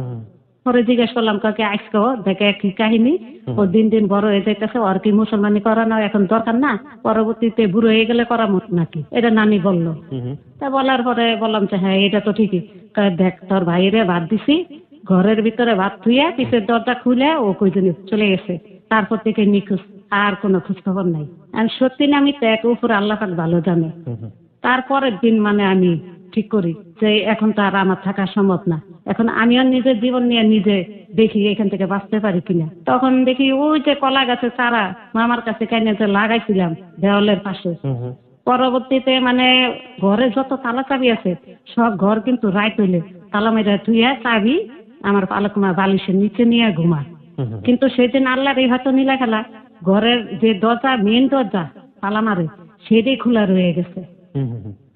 পরে জিজ্ঞেস করলাম কাকে আজকে দেখে কি কাহিনী, ও দিন দিন বড় হয়ে যাইতেছে, ওর কি মুসলমানি করানো এখন দরকার না, পরবর্তীতে বুড়ো হয়ে গেলে করা মত নাকি, এটা নানি বললো। তা বলার পরে বললাম যে হ্যাঁ এটা তো ঠিকই। দেখ তোর ভাইরে ভাত দিছি, ঘরের ভিতরে ভাত থুইয়া পিছের দরজা খুলে ও কইজনী চলে গেছে, তারপর থেকে নিখোঁজ, আর কোনো খোঁজ খবর নাই। আমি সত্যি না আমি এক উপরে আল্লাহ পাক ভালো জানে। তারপরের দিন মানে আমি ঠিক করি যে এখন তো আর আমার থাকা সম্ভব না, এখন আমিও নিজের জীবন নিয়ে নিজে দেখি এখান থেকে বাঁচতে পারি কিনা। তখন দেখি ওই যে কলা গাছের চারা মামার কাছে কেনে যে লাগাইছিলাম দেওয়ালের পাশে, পরবর্তীতে মানে ঘরে যত তালা চাবি আছে সব ঘর কিন্তু রাত হইলে তালা মেরে ধুইয়া চাবি আমার পালকমা বালিশের নিচে নিয়ে ঘুমা। কিন্তু সেদিন আল্লাহর এই হয়তো নীলা খেলা, ঘরের যে দরজা মেন দরজা তালা মারে সেটাই খোলা রয়ে গেছে,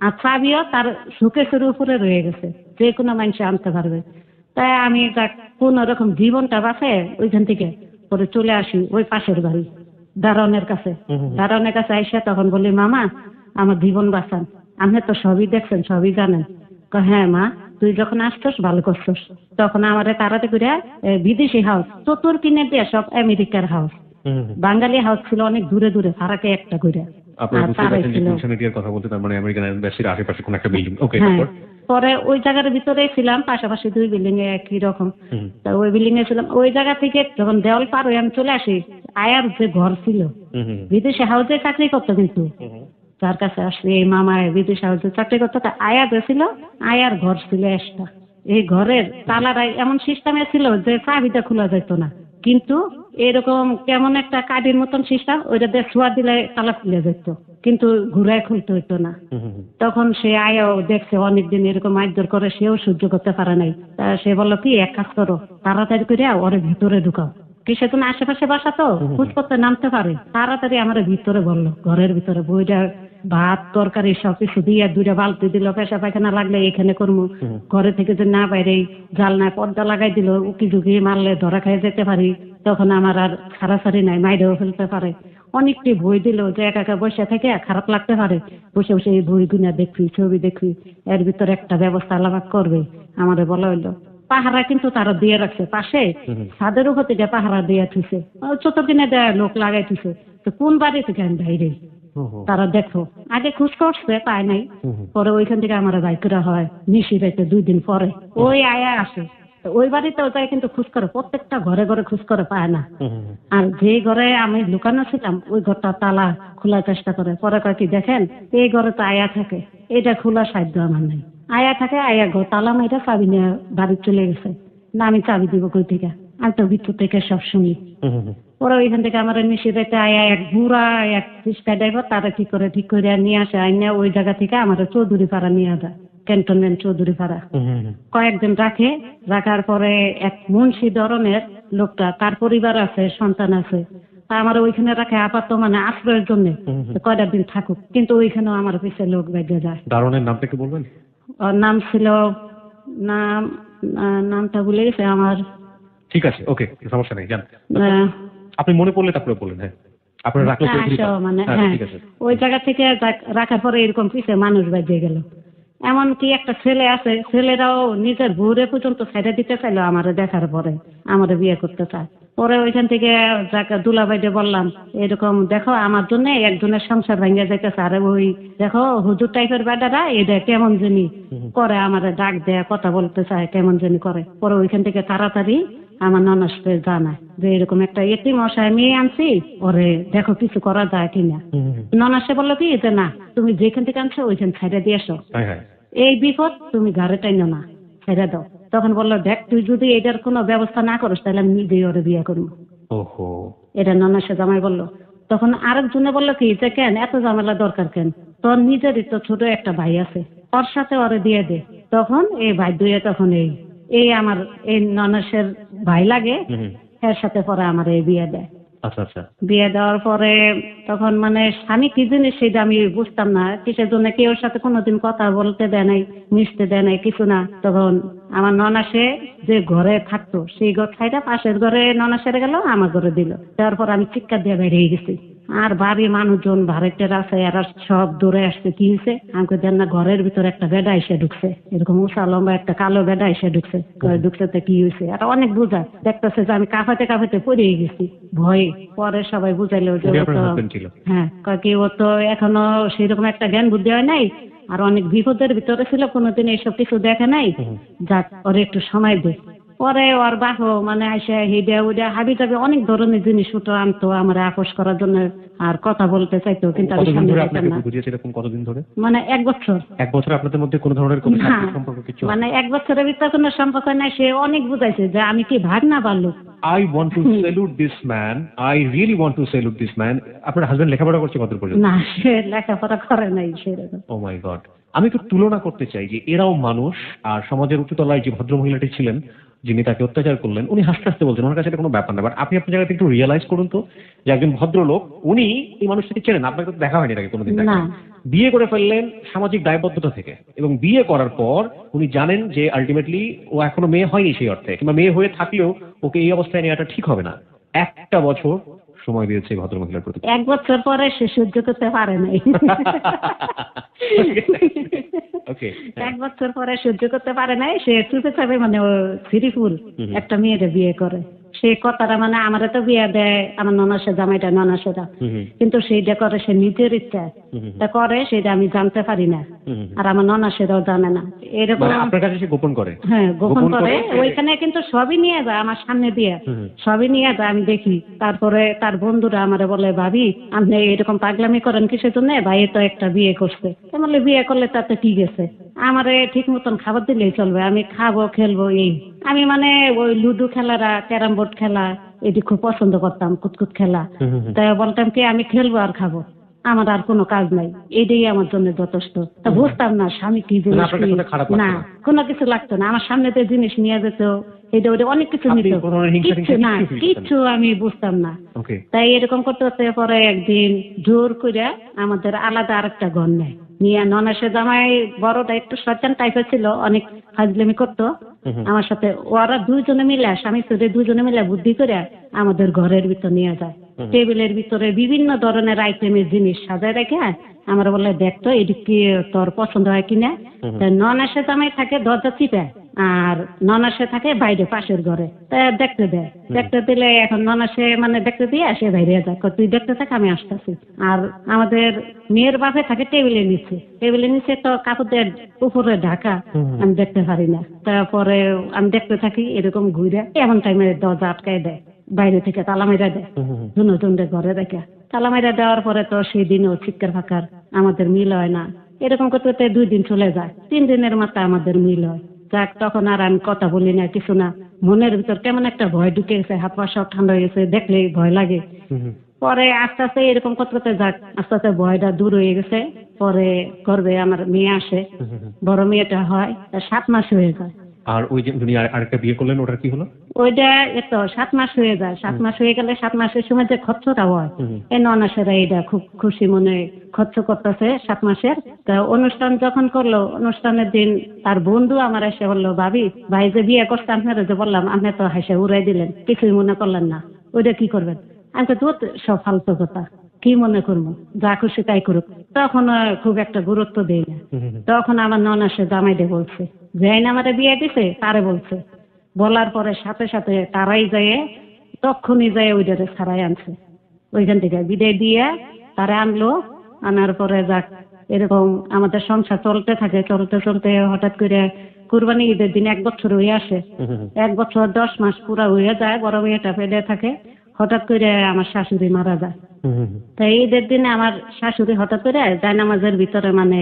আর চাবিও তার শোকেসের উপরে রয়ে গেছে, যে কোনো মানুষ আনতে পারবে। তাই আমি কোন রকম জীবনটা বাঁচে ওইখান থেকে পরে চলে আসি ওই পাশের বাড়ি দারোয়ানের কাছে। দারোয়ানের কাছে আইসা তখন বলি, মামা আমার জীবন বাঁচান, আপনি তো সবই দেখছেন সবই জানেন। হ্যাঁ মা, তুই যখন আসছস ভালো করছস। তখন আমার তাড়াতে করে বিদেশি হাউস চতুর কিনে দিয়ে সব আমেরিকার হাউস, বাঙালি হাউস ছিল অনেক দূরে দূরে, ফারাকে একটা করে। পরে ওই জায়গার ভিতরে ছিলাম, পাশাপাশি 2 বিল্ডিং এ একই রকম। তা ওই বিল্ডিং এ ছিলাম, ওই জায়গা থেকে যখন দেওয়াল পার হয়ে আমি চলে আসি, আয়ার যে ঘর ছিল বিদেশি হাউসে চাকরি করতো, কিন্তু যার কাছে আসলে এই মামায় বিদেশি হাউসে চাকরি করতো, তা আয়া যে ছিল আয়ার ঘর ছিল একটা। এই ঘরের তালারাই এমন সিস্টেমে ছিল যে চাবিটা খোলা যেত না, কিন্তু এরকম কেমন একটা কাঠের মতন সিস্টেম, ওইটা দিয়ে ছোঁয়া দিলে তালা খুলে যেত, কিন্তু ঘুরায় খুলতে হইতো না। তখন সে আয়াও দেখছে অনেকদিন এরকম মারধর করে, সেও সহ্য করতে পারে নাই। তা সে বললো, কি এক কাজ করো, তাড়াতাড়ি করে ওর ভিতরে ঢুকাও, কি সে তুমি আশেপাশে বাসা তো খোঁজ করতে নামতে পারে। তাড়াতাড়ি আমার ভিতরে বললো, ঘরের ভিতরে বইটা ভাত তরকারি সবকিছু দিয়ে 2টা বালতি দিল, পেশা পায়খানা লাগলে এখানে করবো, ঘরে থেকে যে না বাইরে জালনায় পর্দা লাগাই দিল, উকি ঝুঁকি মারলে ধরা খাইয়ে যেতে পারি, তখন আমার আর ছাড়াছাড়ি নাই, মাইরেও ফেলতে পারে। অনেকটি বই দিল যে একা একা বসে থেকে খারাপ লাগতে পারে, বসে বসে এই বই গুনা দেখবি, ছবি দেখবি, এর ভিতরে একটা ব্যবস্থা আলাদা করবে। আমারে বলা হইলো পাহারা কিন্তু তারা দিয়ে রাখছে পাশে, ছাদের উপর থেকে পাহারা দিয়ে থুইছে, ছোট কিনে দেয় লোক লাগাই থুইছে। তো কোন বাড়ি থেকে আমি বাইরে, তারা দেখো আগে খোঁজ করছে পায় নাই, পরে ওইখান থেকে আমার বাইকরা হয় নিশি রাইতে 2 দিন পরে ওই আয়া আসে, ওই বাড়িতেও যায় কিন্তু খোঁজ করে, প্রত্যেকটা ঘরে ঘরে খোঁজ করে পায় না। আর যে ঘরে আমি লুকানো ছিলাম ওই ঘরটা তালা খোলার চেষ্টা করে, পরে কয় কি দেখেন এই ঘরে তো আয়া থাকে, এটা খোলার সাধ্য আমার নাই। আয়া থাকে, আয়া ঘর তালা মাইরা চাবি নিয়ে বাড়ি চলে গেছে, না আমি চাবি দিব কই থেকে, আমি তো ভিতর থেকে সব শুনি। পরে ওইখান থেকে আমার নিষেধাইতে আয়া এক বুড়া এক রিক্সা ড্রাইভার, তারা কি করে ঠিক করে নিয়ে আসে, আইনা ওই জায়গা থেকে আমার চৌধুরী পাড়া নিয়ে যায়, ক্যান্টনমেন্ট চৌধুরী পাড়া। কয়েকদিন রাখে, রাখার পরে এক মুন্সি ধরনের লোকটা, তার পরিবার আছে, সন্তান আছে, তা আমার ওইখানে রাখে আপাতত মানে আশ্রয়ের জন্য, কয়টা দিন থাকুক, কিন্তু ওইখানেও আমার পিছিয়ে লোক বেঁধে যায়।
দারোয়ানের নামটা কি বলবেন?
ওর নাম ছিল, নামটা ভুলে গেছে আমার।
ঠিক আছে, ওকে, সমস্যা নেই, জান আপনি মনে পড়লে তারপরে বলেন। হ্যাঁ আপনার রাখলো
মানে হ্যাঁ, ওই জায়গা থেকে রাখার পরে এরকম পিছিয়ে মানুষ বেঁধে গেল। এমনকি একটা ছেলে আছে, ছেলেরাও নিজের বউরে পর্যন্ত ছেড়ে দিতে চাইলো আমার দেখার পরে, আমার বিয়ে করতে চায়। পরে ওইখান থেকে যাকে দুলাভাইকে বললাম, এরকম দেখো আমার জন্য একজনের সংসার ভেঙে যাইতেছে, আর ওই দেখো হুজুর টাইপের বেটারা এটা কেমন জানি করে, আমার ডাক দেয়া কথা বলতে চায়, কেমন জানি করে। পরে ওইখান থেকে তাড়াতাড়ি আমার ননসকে জানায় যে এরকম একটা এতিম অসহায় মেয়ে আনছি, ওরে দেখো কিছু করা যায় কিনা। ননসে বললো কি যে না, তুমি যেখান থেকে আনছো ওইখান ছেড়ে দিয়ে আসো, এই বিপদ তুমি ঘরে টাইনো না, ছেড়ে দাও। তখন বললো, দেখ তুই যদি এটার কোনো ব্যবস্থা না করিস তাহলে আমি নিজেই ওরে বিয়ে করবো। এটা ননসে জামাই বললো। তখন আরেকজনে বললো কি যে কেন এত ঝামেলা দরকার কেন, তোর নিজেরই তো ছোট একটা ভাই আছে, ওর সাথে ওরে দিয়ে দে। তখন এই ভাই দুয়ে তখন এই আমার এই ননসের ভাই লাগে, এর সাথে পরে আমার এই বিয়ে দেয়। বিয়ে দেওয়ার পরে তখন মানে স্বামী কি জিনিস সেটা আমি বুঝতাম না, কিসের জন্য কেউ সাথে কোনোদিন কথা বলতে দেয় নাই, মিশতে দেয় নাই, কিছু না। তখন আমার ননাসে যে ঘরে থাকতো সেই ঘর ছাইটা পাশের ঘরে ননাসের গেল, আমার ঘরে দিল। দেওয়ার পর আমি চিৎকার দিয়ে বেরিয়ে গেছি, আর বাড়ি মানুষজন ভাড়াটের আছে, এরা সব দৌড়ে আসছে। কি হয়েছে আমাকে দেন না, ঘরের ভিতরে একটা বেডা এসে ঢুকছে, এরকম উষা লম্বা একটা কালো বেডা এসে ঢুকছে। ঢুকছে তো কি হয়েছে, আর অনেক বুঝায়, দেখতেছে যে আমি কাঁপাতে কাঁপাতে পড়িয়ে গেছি ভয়ে। পরে সবাই বুঝাইলো যে হ্যাঁ, কি ও তো এখনো সেরকম একটা জ্ঞান বুদ্ধি হয় নাই, আর অনেক বিপদের ভিতরে ছিল, কোনোদিন এইসব কিছু দেখে নাই, যাক ওরে একটু সময় দে। পরে ওর বাহো মানে আসে হিডে উডে হাবি যাবে অনেক ধরনের জিনিস উঠো আনতো আমার আপোষ করার জন্য, আর কথা বলতে চাইতো, কিন্তু আমি সামনে যেতাম না।
কতদিন ধরে?
মানে 1 বছর।
1 বছর আপনাদের মধ্যে কোনো ধরনের সম্পর্ক কিছু?
মানে 1 বছরের ভিতরে কোনো সম্পর্ক নাই। সে অনেক বুঝাইছে যে আমি কি ভাগ না পারলো।
I want to salute this man. I really want to salute this man. আপনার হাজবেন্ড লেখাপড়া করছে কত পর্যন্ত?
না, সে লেখাপড়া করে নাই সেরকম।
Oh my God. আমি একটু তুলনা করতে চাই যে এরাও মানুষ, আর সমাজের উচ্চতলায় যে ভদ্র মহিলাটি ছিলেন যিনি তাকে অত্যাচার করলেন, উনি হাসতে হাসতে বলছেন ওনার কাছে এটা কোনো ব্যাপার না। বাট আপনি আপনার জায়গাতে একটু রিয়েলাইজ করুন তো যে একজন ভদ্রলোক, উনি এই মানুষটাকে চেনেন, আপনাকে তো দেখা হয়নি আগে কোনোদিন,
না।
বিয়ে করে ফেললেন সামাজিক দায়বদ্ধতা থেকে, এবং বিয়ে করার পর উনি জানেন যে আলটিমেটলি ও এখনো মেয়ে হয়নি সেই অর্থে, কিংবা মেয়ে হয়ে থাকলেও ওকে এই অবস্থায় নেওয়াটা ঠিক হবে না। একটা বছর সময় দিয়েছে এই ভদ্রমহিলার প্রতি।
1 বছর পরে সে সহ্য করতে পারে নাই।
ওকে,
1 বছর পরে সহ্য করতে পারে নাই, সে চুপে চাপে মানে ও সিরিফুল একটা মেয়েরে বিয়ে করে। সে কথাটা মানে আমারে তো বিয়ে দেয় আমার ননাসে জামাইটা ননাসেরা, কিন্তু সেইটা করে সে নিজের ইচ্ছা তা করে, সেটা আমি জানতে পারি না, আর আমার ননাসেরাও জানে না। এরকম
আপনার কাছে সে গোপন করে?
হ্যাঁ, গোপন করে। ওইখানে কিন্তু সবই নিয়ে যায় আমার সামনে দিয়ে, সবই নিয়ে যায়, আমি দেখি। তারপরে তার বন্ধুরা আমারে বলে, ভাবি আপনি এরকম পাগলামি করেন কিসের জন্য, ভাই তো একটা বিয়ে করছে। বলে বিয়ে করলে তাতে ঠিক আছে, আমারে ঠিক মতন খাবার দিলেই চলবে, আমি খাবো খেলবো এই। আমি মানে ওই লুডো খেলারা, ক্যারাম বোর্ড খেলা এটি খুব পছন্দ করতাম, কুতকুত খেলা। তাই বলতাম কি আমি খেলবো আর খাবো, আমার আর কোনো কাজ নাই, এইটাই আমার জন্য যথেষ্ট। তা বুঝতাম না স্বামী কি জিনিস, না কোনো কিছু লাগতো না। আমার সামনে যে জিনিস নিয়ে যেত এটা ওটা অনেক কিছু নিত, কিচ্ছু না, কিচ্ছু আমি বুঝতাম না। তাই এরকম করতে করতে পরে একদিন জোর করে আমাদের আলাদা আরেকটা ঘর নেয় নিয়ে, ননাসে জামাই বড়টা একটু শয়তান টাইপের ছিল, অনেক ফাজলামি করতো আমার সাথে। ওরা দুইজনে মিলে, স্বামী স্ত্রী দুইজনে মিলে বুদ্ধি করে আমাদের ঘরের ভিতর নিয়ে যায়। টেবিলের ভিতরে বিভিন্ন ধরনের আইটেমের জিনিস সাজায় রেখে আমরা বলে, দেখতো এটি কি তোর পছন্দ হয় কিনা। ননাসে জামাই থাকে দরজা চিপে, আর ননাসে থাকে বাইরে পাশের ঘরে। তা দেখতে দেয়, দেখতে দিলে এখন ননাসে মানে দেখতে দিয়ে সে বাইরে যায়, তুই দেখতে থাক আমি আসতেছি। আর আমাদের মেয়ের বাপে থাকে টেবিলের নিচে, টেবিলের নিচে তো কাপড়ের উপরে ঢাকা, আমি দেখতে পারি না। তারপরে আমি দেখতে থাকি এরকম ঘুরে, এমন টাইমে দরজা আটকায় দেয়, বাইরে থেকে তালা মেরা দেয়, দুজনে ঘরে রেখে। তালা মেরা দেওয়ার পরে তো সেই দিনও চিৎকার ফাঁকার, আমাদের মিল হয় না। এরকম করতে করতে 2 দিন চলে যায়, 3 দিনের মাথায় আমাদের মিল হয়। যাক, তখন আর আমি কথা বলি না, কিছু না, মনের ভিতর কেমন একটা ভয় ঢুকে গেছে, হাত পা সব ঠান্ডা হয়ে গেছে, দেখলেই ভয় লাগে। পরে আস্তে আস্তে এরকম করতে করতে যাক, আস্তে আস্তে ভয়টা দূর হয়ে গেছে। পরে গর্ভে আমার মেয়ে আসে, বড় মেয়েটা হয়, 7 মাস হয়ে যায়।
আর ওই যে উনি আরেকটা বিয়ে করলেন, ওটার কি হলো?
ওইটা এত 7 মাস হয়ে যায়। 7 মাস হয়ে গেলে 7 মাসের সময় যে খরচটা হয়, এই ননাসেরা এটা খুব খুশি মনে খরচ করতেছে 7 মাসের। তা অনুষ্ঠান যখন করলো, অনুষ্ঠানের দিন তার বন্ধু আমার এসে বললো, ভাবি ভাই যে বিয়ে করতে আপনারা যে বললাম, আপনি তো হাসে উড়াই দিলেন, কিছুই মনে করলেন না, ওইটা কি করবেন? আমি তো সব ফালতু কথা, কি মনে করবো, যা খুশি তাই করুক। তখন খুব একটা গুরুত্ব দেই না। তখন আমার ননাসে জামাইটা বলছে, যে আমারে বিয়ে দিছে তারে বলছে, বলার পরে সাথে সাথে তারাই যায়, তখনই যায় ওইটারে ছাড়াই আনছে, ওইখান থেকে বিদায় দিয়ে তারা আনলো। আনার পরে যাক, এরকম আমাদের সংসার চলতে থাকে, চলতে চলতে হঠাৎ করে কুরবানি ঈদের দিন 1 বছর হয়ে আসে। 1 বছর 10 মাস পুরা হয়ে যায়, বড় মেয়েটা পেলে থাকে। হঠাৎ করে আমার শাশুড়ি মারা যায়। তাই ঈদের দিনে আমার শাশুড়ি হঠাৎ করে জায়নামাজের ভিতরে মানে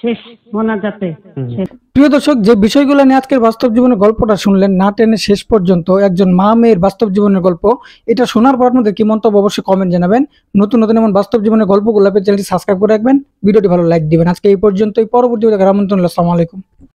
শেষ মোনাজাতে।
প্রিয় দর্শক, যে বিষয়গুলো নিয়ে আজকের বাস্তব জীবনের গল্পটা শুনলেন, না টেনে শেষ পর্যন্ত একজন মা মেয়ের বাস্তব জীবনের গল্প, এটা শোনার পর আপনাদের কি মন্তব্য অবশ্যই কমেন্ট জানাবেন। নতুন নতুন এমন বাস্তব জীবনের গল্পগুলো পেতে চ্যানেলটি সাবস্ক্রাইব করে রাখবেন, ভিডিওটি ভালো লাইক দিবেন। আজকে এই পর্যন্তই, পরবর্তী ভিডিও আমন্ত্রণ। আসসালামু আলাইকুম।